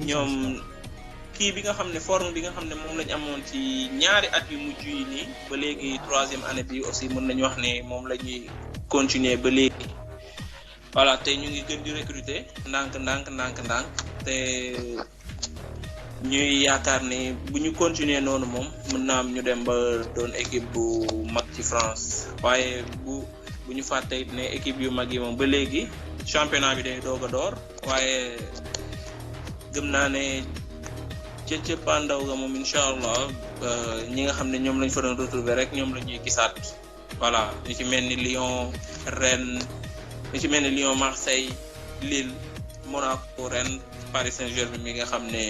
ñoom kii bi nga xam ne forme bi nga xam ne moom lañ amoon ci ñaari at yu mujj yi nii ba léegi 3e année bi aussi mën nañu wax ne moom la ñuy continuer ba léegi voilà te ñu ngi gën di recruter ndànk te ñuy yaakaar ne bu ñu continuer noonu moom mën naa am ñu dem ba doon équipe bu mag ci France waaye bu ñu fàtte it ne équipe yu mag yi moom ba léegi championnat bi day doog a door waaye gëm naa ne ca pandaw ga moom incha allah ñi nga xam ne ñoom lañ fa doon retrouver rek ñoom la ñuy gisaat voilà ñu ci mel ni Lyon Rennes ñu ci mel ni Lyon Marseille Lille Monaco Rennes Paris Saint-Germain mi nga xam ne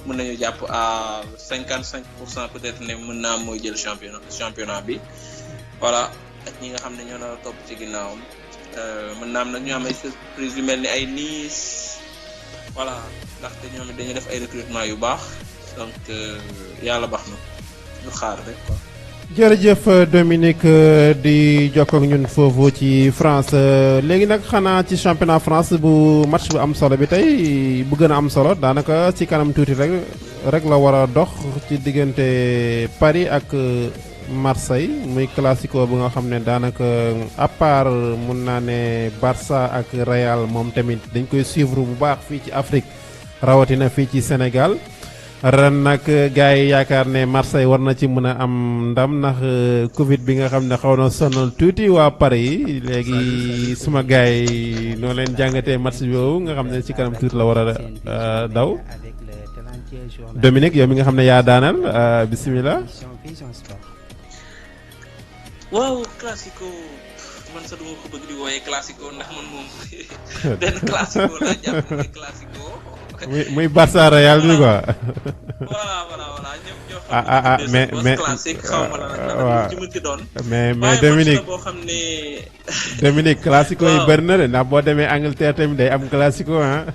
mën nañu jàpp à 55% peut-être ne mën naa mooy jël championnat bi voilà ak ñi nga xam ne ñoo na topp ci ginnaawam mën naa am nag ñu am ay surprise yu mel ni ay Nice voilà ndaxte ñoom it dañuy def ay recrutement yu baax donc yàlla baax na ñu xaar rek quoi. jërëjëf Dominique di jokkoo ak ñun foofu ci France léegi nag xanaa ci championnat France bu match bu am solo bi tey bu gën a am solo daanaka ci kanam tuuti rek la war a dox ci diggante Paris ak Marseille muy classico bu nga xam ne daanaka à part mun naa ne Barça ak Real moom tamit dañ koy suivre bu baax fii ci Afrique rawatina fii ci Sénégal. ren nag gars yi yaakaar ne Marseille war na ci mën a am ndam ndax Covid bi nga xam ne xaw na sonal tuuti waa Paris yi léegi suma gars yi noo leen jàngatee match boobu nga xam ne ci kanam tuuti la war a daw Dominique yow mi nga xam ne yaa daanal bisimilah. waaw classico man sax duma ko bëgg di wooyee classico ndax man moom benn classico laa jàpp mooy classico. muy Barça Real ni quoi. voilà ñoom ñoo xam ne mais classique xaw ma la nag ci mënti doon. mais Dominique boo xam ne Dominique classico yi bëri na de ndax boo demee Angleterre tamit day am classico ah.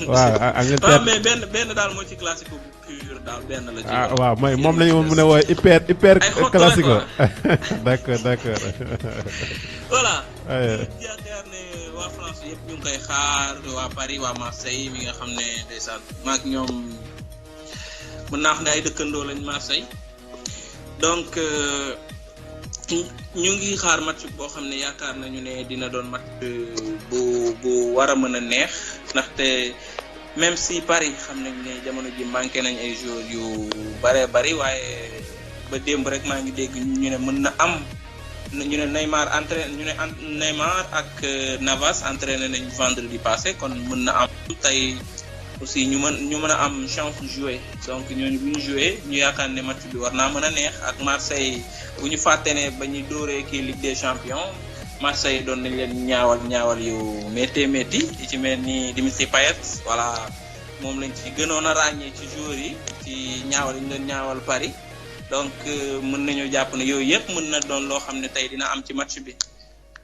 waaw Angleterre mais benn daal moo ci classico bu pur daal benn la ci. waaw mooy moom la ñu mën a woowe hyper classico. d'accord. voilà. yaakaar ne waa France yëpp ñu ngi koy xaar waa Paris waa Marseille mi nga xam ne ndeysaan maak ñoom mën naa xam ne ay dëkkandoo lañ Marseille donc ñu ngi xaar match boo xam ne yaakaar nañu ne dina doon match bu war a mën a neex ndaxte même si Paris xam nañ ne jamono ji manqué nañ ay joueurs yu bare bari waaye ba démb rek maa ngi dégg ñu ne mën na am ñu ne Neymar ak Navas entraîné nañ vendredi passé kon mën na am tey aussi ñu mën a am chance jouer donc ñooñu bu ñu jouer ñu yaakaar ne match bi war naa mën a neex ak Marseille bu ñu fàtte ne ba ñu dóoree kii Ligue des Champions Marseille doon nañ leen ñaawal yu métti ci mel ni Dimitri Payet voilà moom lañ ci gënoon a ràññee ci joueurs yi ci ñaawal yi ñu doon ñaawal Paris donc mën nañu jàpp ne yooyu yëpp mën na doon loo xam ne tey dina am ci match bi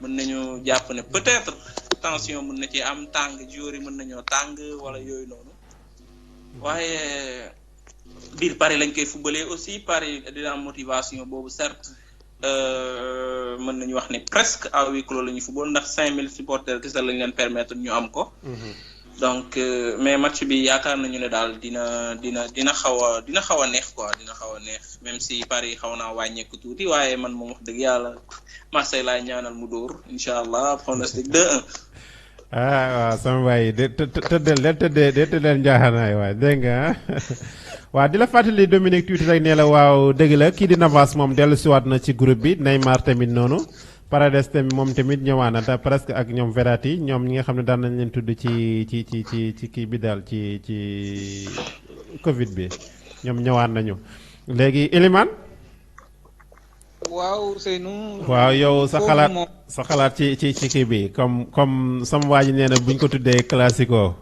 mën nañu jàpp ne peut-être tension mën na ci am tàng joueurs yi mën nañoo tàng wala yooyu noonu waaye biir Paris lañ koy footballé aussi Paris dina am motivation boobu certes mën nañu wax ne presque à huis clos la ñu football ndax 5000 supporters kese lañ leen permettre ñu am ko. donc mais match bi yaakaar nañu ne daal dina xaw a neex quoi dina xaw a neex même si Paris xaw naa wàññeeku tuuti waaye man moom wax dëgg yàlla Marseille laay ñaanal mu dóor incha allah pronostic 2-1. waaw sama waay de tëddeel njaaxanaay waay dégg nga waaw di la fàttali Dominique tuuti rek nee la waaw dëgg la kii di Navas moom dellusiwaat na ci groupe bi Neymar tamit noonu. Paredes tamit moom tamit ñëwaat na te presque ak ñoom Verratti ñoom ñi nga xam ne daan nañ leen tudd ci kii bi daal ci Covid bi ñoom ñëwaat nañu léegi Elimane. waaw Seynou. waaw yow sa xalaat ci kii bi comme sama waa ji nee na buñ ko tuddee classico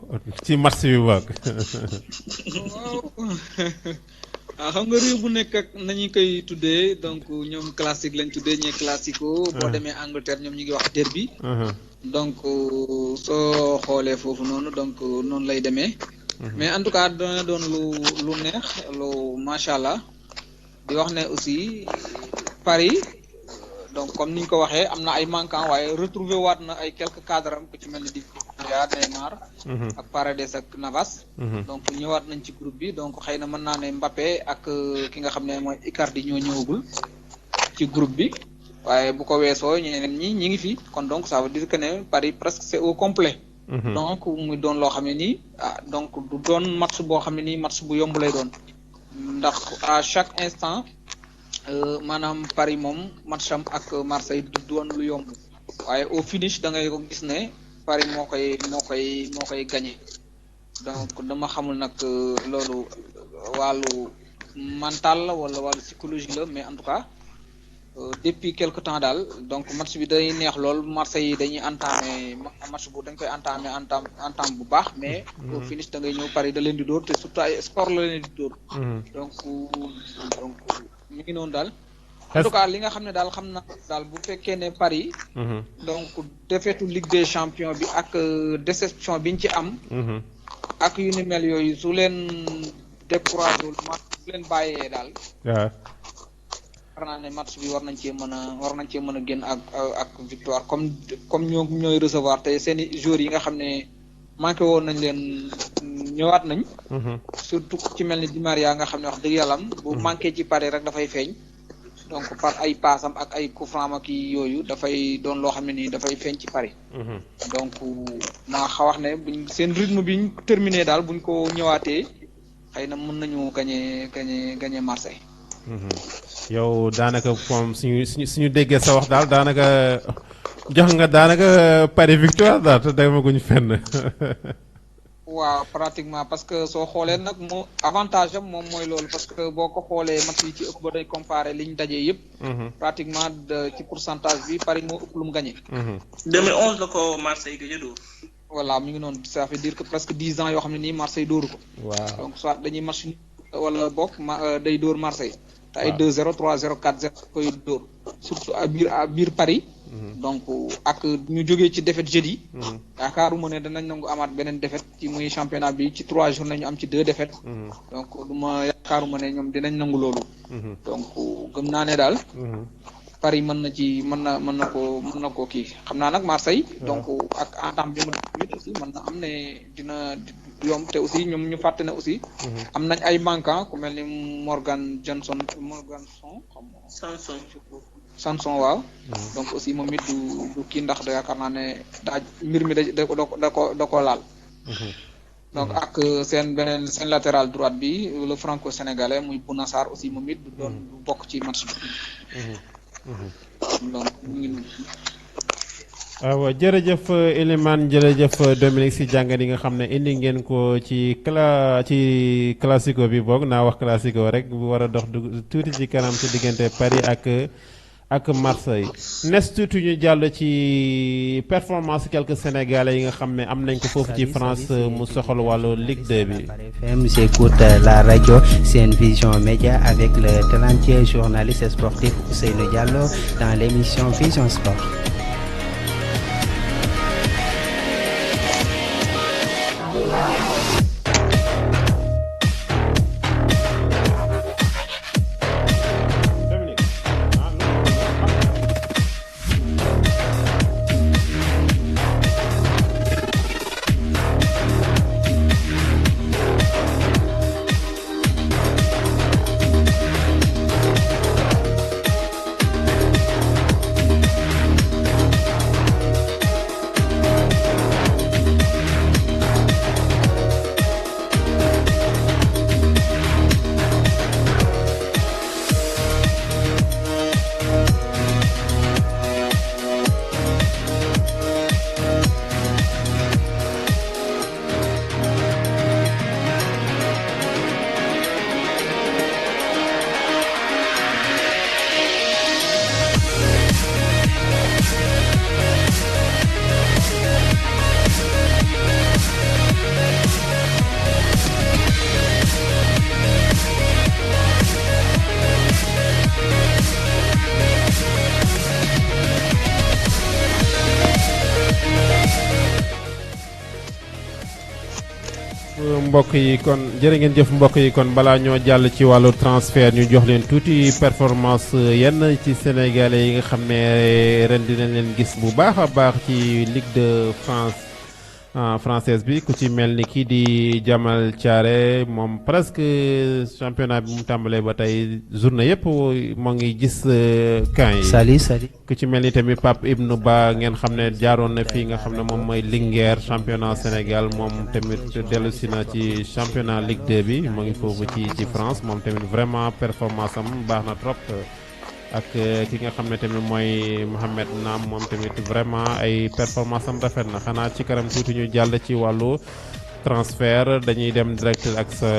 ci match bi bokk. waaw xam nga réew bu nekk ak nañu koy tuddee donc ñoom classique lañ tuddee ñee classico. boo demee Angleterre ñoom ñu ngi wax derby. donc soo xoolee foofu noonu donc noonu lay demee. mais en tout cas dana doon lu neex lu macha allah di wax ne aussi Paris donc comme ni ñu ko waxee am na ay manquants waaye retrouver waat na ay quelques cadres am ku ci mel ni Neymar. ak Paredes ak Navas. donc ñëwaat nañ ci groupe bi donc xëy na mën naa ne Mbappé ak ki nga xam ne mooy Icardi ñoo ñëwagul ci groupe bi waaye bu ko weesoo ñeneen ñi ngi fi kon donc ça veut dire que ne Paris presque c'est au complet. donc muy doon loo xam ne nii donc du doon match boo xam ne nii match bu yomb lay doon ndax à chaque instant maanaam Paris moom matcham ak Marseille du doon lu yomb waaye au finish da ngay ko gis ne Paris moo koy gagné donc dama xamul nag loolu wàllu mental la wala wàllu psychologie la mais en tout cas depuis quelque temps daal donc match bi day neex lool Marseille yi dañuy entamer match bu dañ koy entame bu baax mais au finish da ngay ñëw Paris da leen di dóor te surtout ay score la leen di dóor donc mi ngi noonu daal en tout cas li nga xam ne daal xam na daal bu fekkee ne Paris donc défaitu Ligue des Champions bi ak déception biñ ci am ak yu ni mel yooyu su leen découragé wul match su leen bàyyee daal war naa ne match bi war nañ cee mën a génn ak victoire comme ñooy recevoir te seeni joueurs yi nga xam ne manqué woon nañ leen ñëwaat nañ surtout ci mel ni Di Maria nga xam ne wax dëgg yàlla bu manqué ci Paris rek dafay feeñ donc par ay passam ak ay coup franc ak yooyu dafay doon loo xam ne nii dafay feeñ ci Paris donc maa wax ne buñ seen rythme bi ñu terminé daal buñ ko ñëwaatee xëy na mën nañu gagné Marseille yow daanaka moom suñu déggee sa wax daal daanaka jox nga daanaka Paris victoire daal te demaguñ fenn. waaw pratiquement parce que soo xoolee nag moo avantage am moom mooy loolu parce que boo ko xoolee match yi ci ëpp ba day comparé liñ dajee yëpp. pratiquement ci pourcentage bi Paris moo ëpp lu mu gagné. 2011 la ko Marseille gëj a dóor. voilà mi ngi noonu ça veut dire que presque 10 ans yoo xam ne nii Marseille dóoru ko. waaw donc soit dañuy match wala bokk day dóor Marseille. te ay 2-0 3-0 4-0 koy dóor surtout à biir Paris. donc ak ñu jógee ci défaite jeudi. yaakaaruma ne danañ nangu amaat beneen défaite ci muy championnat bi ci 3 journées ñu am ci 2 défaites. donc yaakaaruma ne ñoom dinañ nangu loolu. donc gëm naa ne daal. Paris mën na koo kii xam naa nag Marseille. donc ak entame bi mu def aussi mën na am ne dina yomb te aussi ñoom ñu fàtte ne aussi. am nañ ay manquant ku mel ni Morgan Sanson waaw. donc aussi moom it du kii ndax da yaakaar naa ne daa mbir mi da ko laal. donc ak seen latéral droite bi le franco-sénégalais muy Bouna Sarr aussi moom it du bokk ci match bi. donc waaw jërëjëf Elimane jërëjëf Dominique si jàngat yi nga xam ne indi ngeen ko ci classico bi boog naa wax classico rek bu war a dox tuuti ci kanam ci diggante Paris ak Marseille nes tuuti ñu jàll ci performance quelques Sénégalais yi nga xam ne am nañ ko foofu ci France mu soxal wàllu Ligue 2 bi. FM j'écoute la radio Sen Vision Média avec le talentueux journaliste sportif Ousseynou Diallo dans l'émission Vision Sport. mbokk yi kon jërë ngeen jëf mbokk yi kon balaa ñoo jàll ci wàllu transfert ñu jox leen tuuti performance yenn ci sénégalais yi nga xam ne ren dinañ leen gis bu baax a baax ci Ligue de France française bi ku ci mel ni kii di Jamal Thiaré moom presque championnat bi mu tàmbalee ba tey journée yëpp moo ngi gis camp yi. Salut. ku ci mel ni tamit Pape Ibnou Ba ngeen xam ne jaaroon na fii nga xam ne moom mooy Linguère championnat Sénégal moom tamit dellusi na ci championnat Ligue 2 bi moo ngi foofu ci France moom tamit vraiment performance am baax na trop. ak ki nga xam ne tamit mooy Mohamed Naam moom tamit vraiment ay performance am rafet na xanaa ci kanam tuuti ñu jàll ci wàllu transfert dañuy dem direct ak sa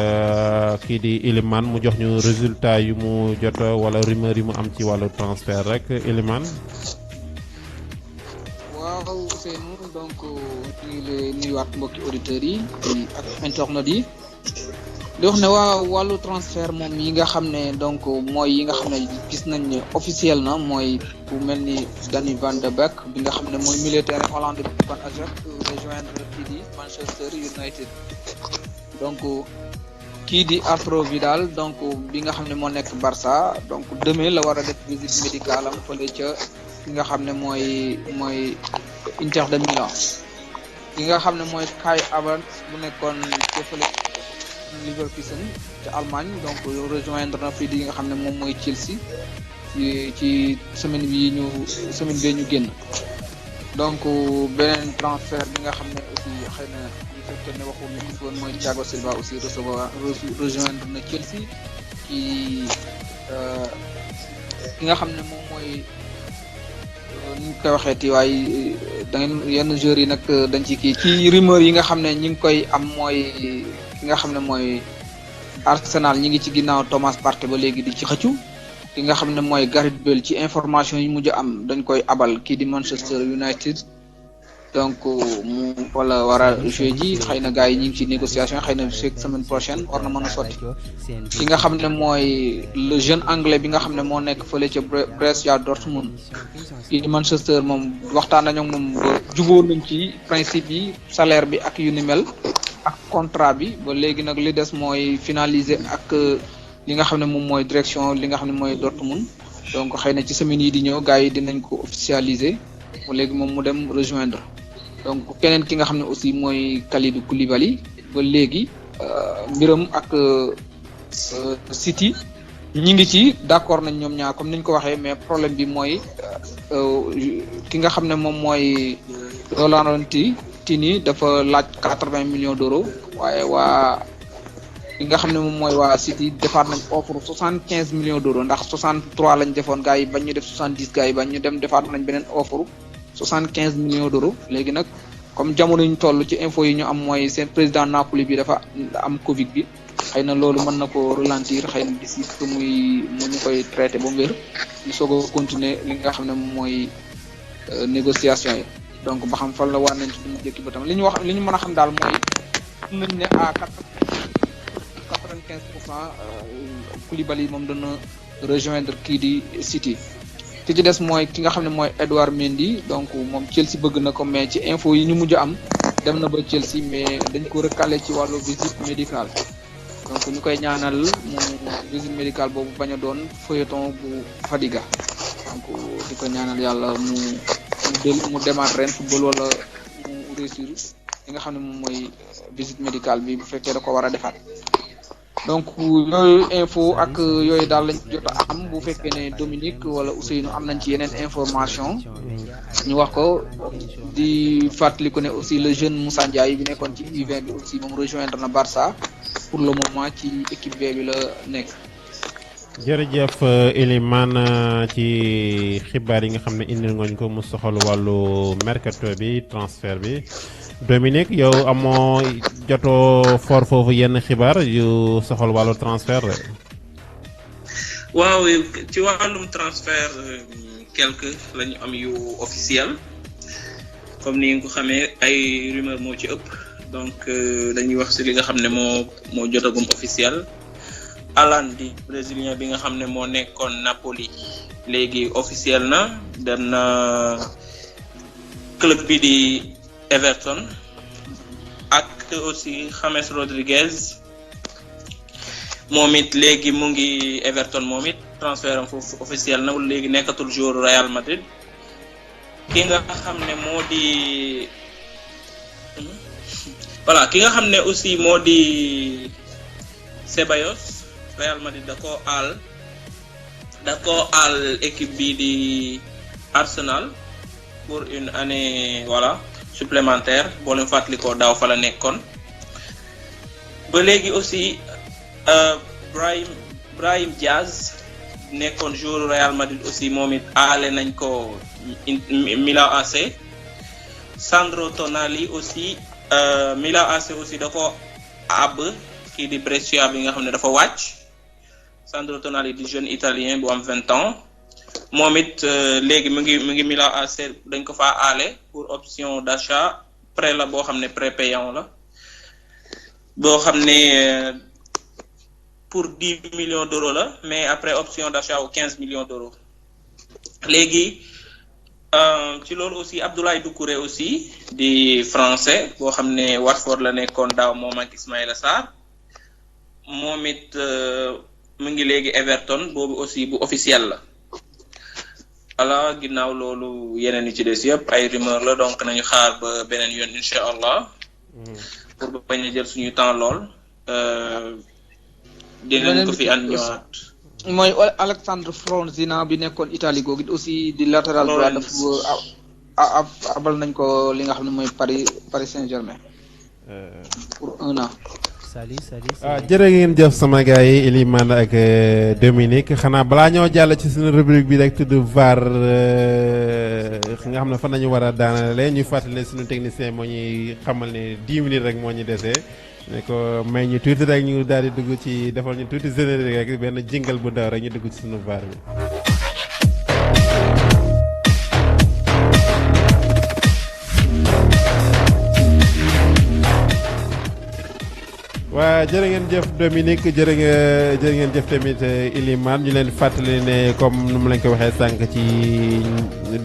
kii di Iliman mu jox ñu résultat yu mu jot wala rumeur yi mu am ci wàllu transfert rek Iliman. waaw Ousseynou donc ñu ngi lay nuyuwaat mbokki auditeurs yi ak internautes yi di wax ne waa wàllu transfert moom yi nga xam ne donc mooy yi nga xam ne gis nañ ne officiel na mooy bu mel ni Danny van de Beek bi nga xam ne mooy milieu terrain hollandais bi ban Ajax rejoindre kii di Manchester United donc kii di Arturo Vidal donc bi nga xam ne moo nekk Barça donc demain la war a def visite médicale am fële ca ki nga xam ne mooy Inter de Milan ki nga xam ne mooy Kai Havertz bu nekkoon ca fële Leverkusen ca Allemagne donc rejoindre na fii di nga xam ne moom mooy Chelsea ci semaine bee ñu génn donc beneen transfert bi nga xam ne aussi xëy na bu fekkee ne waxul ñu gis woon mooy Thiago Silva aussi rejoindre na Chelsea ki nga xam ne moom mooy ni ñu koy waxeeti waaye da ngeen yenn joueurs yi nag dañ ci kii ci rumeur yi nga xam ne ñi ngi koy am mooy ki nga xam ne mooy Arsenal ñi ngi ci ginnaaw Thomas Partey ba léegi di ci xëccu ki nga xam ne mooy Gareth Bale ci information yi mujj am dañ koy abal kii di Manchester United donc mu wala war a jouer ji xëy na gars yi ñi ngi ci négociation xëy na semaine prochaine war na mën a sotti ki nga xam ne mooy le jeune anglais bi nga xam ne moo nekk fële ca Borussia Dortmund kii di Manchester moom waxtaan nañu ak moom ba jubóo nañ ci principe yi salaire bi ak yu ni mel ak contrat bi ba léegi nag li des mooy finaliser ak li nga xam ne moom mooy direction li nga xam ne mooy Dortmund donc xëy na ci semaine yi di ñëw gars yi dinañ ko officialiser ba léegi moom mu dem rejoindre donc keneen ki nga xam ne aussi mooy Kalidou Koulibaly ba léegi mbiram ak City ñi ngi ci d'accord nañ ñoom ñaar comme niñ ko waxee mais problème bi mooy ki nga xam ne moom mooy Laurentini dafa laaj 80 millions d'euros waaye waa li nga xam ne moom mooy waa City defaat nañ offre 75 millions d'euros ndax 63 lañ defoon gars yi bañ ñu def 70 gars yi bañ ñu dem defaat nañ beneen offre 75 millions d'euros léegi nag comme jamono ñu toll ci info yi ñu am mooy seen président Napoli bi dafa am Covid bi xëy na loolu mën na ko ralentir xëy na d'ici que mu ñu koy traité ba mu wér ñu soog a continuer li nga xam ne moom mooy négociation yi donc ba xam fan la war nañ ci duñu jëkki ba tam li ñu mën a xam daal mooy nañ ne à 95% Koulibaly moom dana rejoindre kii di City ki ci des mooy ki nga xam ne mooy Edouard Mendy donc moom Chelsea bëgg na ko mais ci info yi ñu mujj am dem na ba Chelsea mais dañ ko recalé ci wàllu visite médicale donc ñu koy ñaanal mu visite médicale boobu bañ a doon feuilleton bu fadiga donc di ko ñaanal yàlla mu demaat ren football wala mu réussir li nga xam ne moom mooy visite médicale bi bu fekkee da ko war a defaat donc yooyu info ak yooyu daal lañ jot a am bu fekkee ne Dominique wala Ousseynou am nañ ci yeneen information ñu wax ko di fàttali ko ne aussi le jeune Moussa Ndiaye bi nekkoon ci U20 bi aussi moom rejoindre na Barça pour le moment ci équipe B bi la nekk. jërëjëf Elimane ci xibaar yi nga xam ne indil nga ñu ko mu soxal wàllu mercato bi transfert bi Dominique yow amoo jotoo for foofu yenn xibaar yu soxal wàllu transfert. waaw ci wàllum transfert quelque lañu am yu officiel comme ni nga ko xamee ay rumeur moo ci ëpp donc dañuy wax ci li nga xam ne moo jotagum officiel. Alan di brésilien bi nga xam ne moo nekkoon Napoli léegi officiel na dem na club bi di Everton ak aussi James Rodriguez moom it léegi mu ngi Everton moom it transfert am foofu officiel na léegi nekkatul joueur Real Madrid ki nga xam ne moo di voilà ki nga xam ne aussi moo di Ceballos Real Madrid da koo aal équipe bi di Arsenal pour une année voilà supplémentaire boo leen fàttalikoo daaw fa la nekkoon ba léegi aussi Brahim Diaz nekkoon joueur Real Madrid aussi moom it aale nañ ko Milan AC. Sandro Tonali aussi Milan AC aussi da ko àbb kii di Brescia bi nga xam ne dafa wàcc. Sandro Tonali di jeune italien bu am 20 ans moom it léegi mu ngi Milan AC dañ ko faa aale pour option d'achat prêt la boo xam ne prépayant la boo xam ne pour 10 millions d'euros la mais après option d'achat ou 15 millions d'euros léegi ci loolu aussi Abdoulaye Doucouré aussi di français boo xam ne Watford la nekkoon daaw moom ak Ismaïla Sarr moom it mu ngi léegi Everton boobu aussi bu officiel la voilà ginnaaw loolu yeneen yi ci des yëpp ay rumeur la donc nañu xaar ba beneen yoon incha allah pour ba bañ a jël suñu temps lool dinañ ko fi ànd ñëwaat. mooy Alexandre Fronzina bi nekkoon Italie googu aussi di latéral droit dafa abal nañ ko li nga xam ne mooy Paris Saint-Germain pour 1 an. jërë ngeen jëf sama gars yi Elimane ak Dominique xanaa balaa ñoo jàll ci suñu rubrique bi rek tudd VAR nga xam ne fan nañu war a daanale ñuy fàttali suñu technicien moo ñuy xamal ne 10 minutes rek moo ñu desee ne ko may ñu tuuti rek ñu daal di dugg ci defal ñu tuuti générique rek benn jingle bu ndaw rek ñu dugg ci suñu VAR bi. waa jërë ngeen jëf Dominique jërë ngeen jëf tamit Elimane ñu leen fàttali ne comme nu mu leen ko waxee sànq ci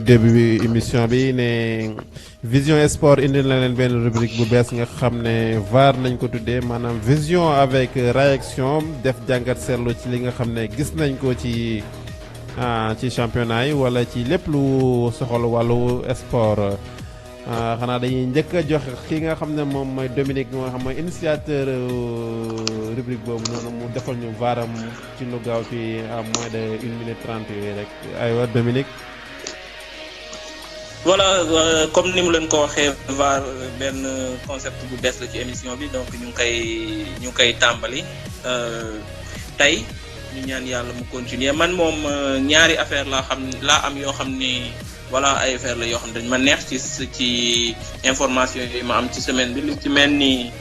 début émission bi ne Vision Sport indil na leen benn rubrique bu bees nga xam ne VAR nañ ko tuddee maanaam vision avec réaction def jàngat seetlu ci li nga xam ne gis nañ ko ci championnat yi wala ci lépp lu soxal wàllu sport. xanaa dañuy njëkk a jox ki nga xam ne moom mooy Dominique moo xam mooy initiateur rubrique boobu noonu mu defal ñu VARam ci lu gaaw ci à moins de 1 minute 30 yooyu rek aywa Dominique. voilà comme ni mu leen ko waxee VAR benn concept bu bees la ci émission bi donc ñu ngi koy tàmbali tey ñu ñaan yàlla mu continuer man moom ñaari affaire laa am yoo xam ni. voilà ay affaire la yoo xam ne dañ ma neex ci information yi ma am ci semaine bi lu ci mel ni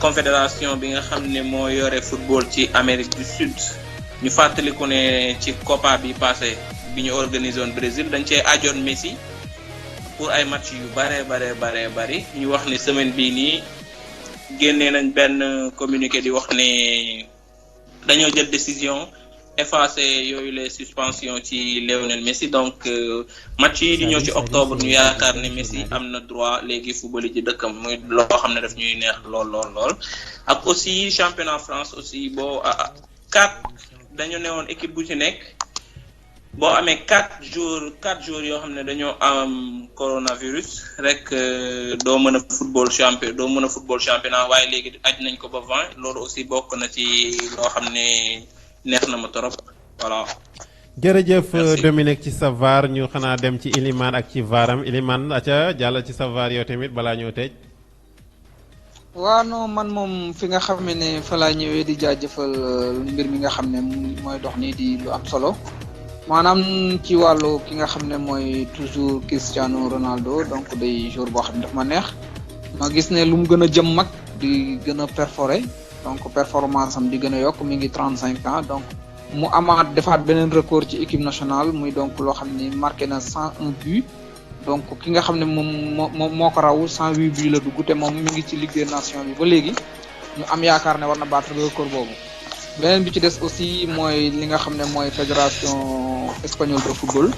confédération bi nga xam ne moo yore football ci Amérique du Sud ñu fàttaliku ne ci Copa bi passé bi ñu organisé woon Brésil dañ cee ajoon Messi pour ay match yu bari ñu wax ne semaine bii nii génnee nañ benn communiqué di wax ne dañoo jël décision effacer yooyu les suspensions ci Lionel Messi donc match yi di ñëw ci octobre ñu yaakaar ne Messi am na droit léegi football ji dëkkam muy loo xam ne daf ñuy neex lool ak aussi championnat France aussi boo 4 dañu newoon équipe bu ci nekk boo amee 4 jours yoo xam ne dañoo am coronavirus rek doo mën a football championnat waaye léegi aj nañ ko ba 20 loolu aussi bokk na ci loo xam ne neex na ma trop voilà. jërëjëf Dominique ci sa VAR ñu xanaa dem ci Elimane ak ci VARam Elimane aca jàll ci sa VAR yow tamit balaa ñoo tëj. waaw non man moom fi nga xam ne fa laa ñëwee di jaajëfal mbir mi nga xam ne mooy dox nii di lu am solo maanaam ci wàllu ki nga xam ne mooy toujours Cristiano Ronaldo donc day jour boo xam ne daf ma neex ma gis ne lu mu gën a jëm mag di gën a perforé. donc performance am di gën a yokk mi ngi 35 ans donc mu defaat beneen record ci équipe nationale muy donc loo xam ni marqué na 101 buts donc ki nga xam ne moo ko raw 108 buts la dugg te moom mi ngi ci Ligue des Nations bi ba léegi ñu am yaakaar ne war na battre record boobu. beneen bi ci des aussi mooy li nga xam ne mooy fédération espagnole de football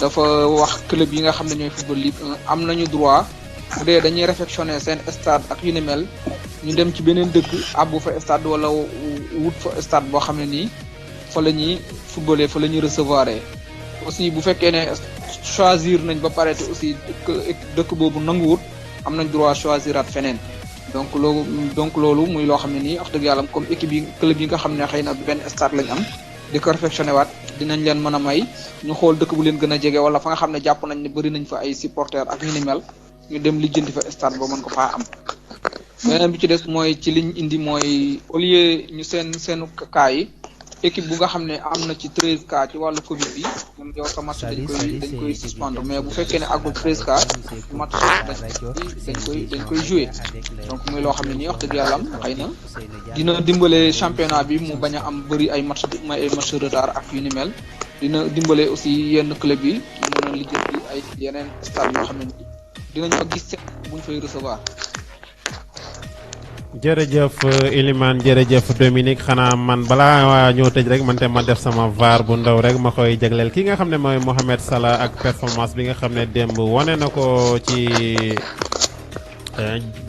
dafa wax club yi nga xam ne ñooy football Ligue 1 am nañu droit bu dee dañuy réfectionner seen stade ak yu ni mel. ñu dem ci beneen dëkk abbu fa stade wala wut fa stade boo xam ne nii fa la ñuy footballé fa la ñuy recevoir aussi bu fekkee ne choisir nañ ba pare te aussi dëkk boobu nanguwut am nañ droit choisir at feneen donc loolu muy loo xam ne nii wax dëgg yàlla comme équipe yi club yi nga xam ne xëy na benn stade lañ am di ko réfectionné waat dinañ leen mën a may ñu xool dëkk bu leen gën a jege wala fa nga xam ne jàpp nañ ne bëri nañ fa ay supporters ak ñu ni mel ñu dem lijjanti fa stade boo mën ko faa am. beneen bi ci des mooy ci liñ indi mooy au lieu ñu seen cas yi équipe bu nga xam ne am na ci 13 cas ci wàllu Covid bi ñoom yow sa match dañ koy suspendre mais bu fekkee ne àggul 13 cas match dañ koy jouer donc muy loo xam ne nii wax dëgg yàlla am xëy na dina dimbale championnat bi mu bañ a am bëri ay match retard ak yu ni mel dina dimbale aussi yenn club yi mën a lijjanti ay yeneen stade yoo xam ne dinañ fa gis buñ fay recevoir. jërëjëf Elimane jërëjëf Dominique xanaa man balaa ñëw tëj rek man te ma def sama VAR bu ndaw rek ma koy jagleel ki nga xam ne mooy Mohamed Salah ak performance bi nga xam ne démb wane na ko ci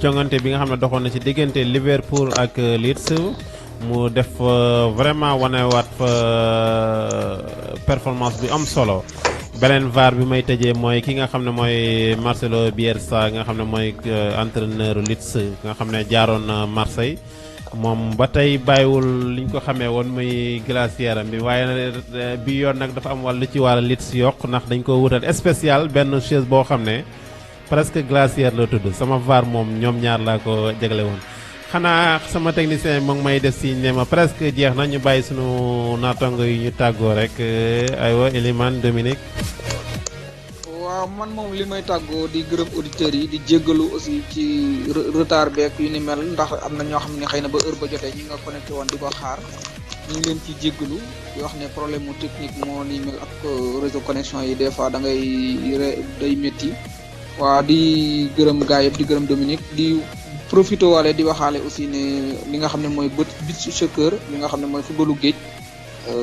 jongante bi nga xam ne doxoon na ci diggante Liverpool ak Leeds mu def vraiment wanewaat fa performance bi am solo. beneen VAR bi may tëjee mooy ki nga xam ne mooy Marcelo Bielsa nga xam ne mooy entraîneur Leeds nga xam ne jaaroon na Marseille moom ba tey bàyyiwul liñ ko xamee woon muy glacière am bi waaye bi yoon nag dafa am wàllu ci wàllu Leeds yokk ndax dañ ko wutal spécial benn chaise boo xam ne presque glacière la tudd sama VAR moom ñoom ñaar laa ko jagle woon. xanaa sama technicien moom may def si ne ma presque jeex na ñu bàyyi sunu naatango yi ñu tàggoo rek aywa Elimane Dominique. waaw man moom li may tàggoo di gërëm auditeurs yi di jéggalu aussi ci retard beeg yu ni mel ndax am na ñoo xam ne xëy na ba heure ba jotee ñi nga connecté woon di ko xaar ñu ngi leen ci jéggalu di wax ne problème mu technique moo ni mel ak réseau connexion yi des fois da ngay day métti. waaw di gërëm gars yëpp di gërëm Dominique di. profité waale di waxaale aussi ne li nga xam ne mooy beach soccer li nga xam ne mooy footballu géej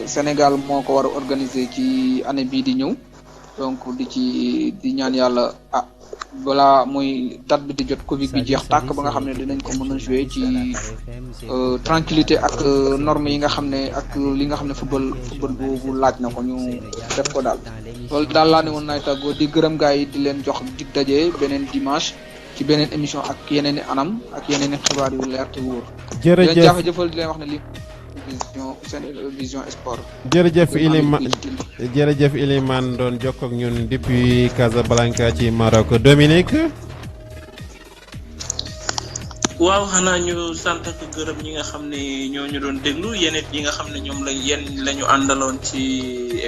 Sénégal moo ko war a organiser ci année bii di ñëw donc di ñaan yàlla balaa muy date bi di jot Covid bi jeex tàkk ba nga xam ne dinañ ko mën a jouer ci tranquillité ak normes yi nga xam ne ak li nga xam ne football boobu laaj na ko ñu def ko daal loolu daal laa ne woon naay tàggoo di gërëm gars yi di leen jox dig daje beneen dimanche ci beneen émission ak yeneen i anam ak yeneen i xibaar yu leer te wóor. jërëjëf di leen jaajëfal di leen wax ne lii seen vision sport. jërëjëf Elimane doon jokkoo ak ñun depuis Casablanca ci Maroc Dominique. waaw xanaa ñu sant ak gërëm ñi nga xam ne ñoo ñu doon déglu yeneen yi nga xam ne ñoom la ñu àndaloon ci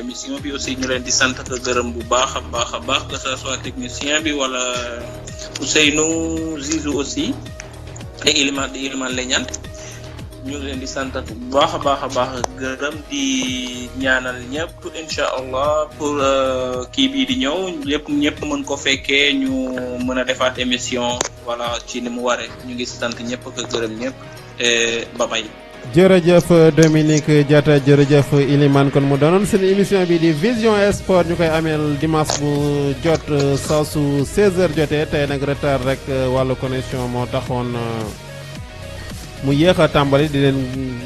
émission bi aussi ñu leen di sant ak gërëm bu baax a baax que ça soit technicien bi wala Ousseynou Zizou aussi et Elimane Leñan ñu ngi leen di sant bu baax a baax gërëm di ñaanal ñëpp incha allah pour kii bii di ñëw ñëpp mën ko fekkee ñu mën a defaat émission voilà ci ni mu waree ñu ngi sant ñëpp ak gërëm ñëpp ba bay. jërëjëf Dominique Diatta jërëjëf Elimane kon mu doonoon seen émission bi di Vision Sport ñu koy ameel dimanche bu jot saa su 16h jotee tey nag retard rek wàllu connexion moo taxoon. mu yéex a tàmbali di leen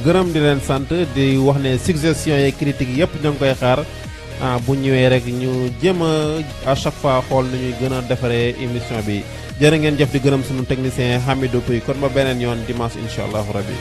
gërëm di leen sant di wax ne suggestions yi critiques yëpp ñoo ngi koy xaar bu ñëwee rek ñu jéem à chaque fois xool nu ñuy gën a defaree émission bi jërë ngeen jëf di gërëm sunu technicien Hamidou Pouy kon ba beneen yoon dimanche incha allahu rabbi.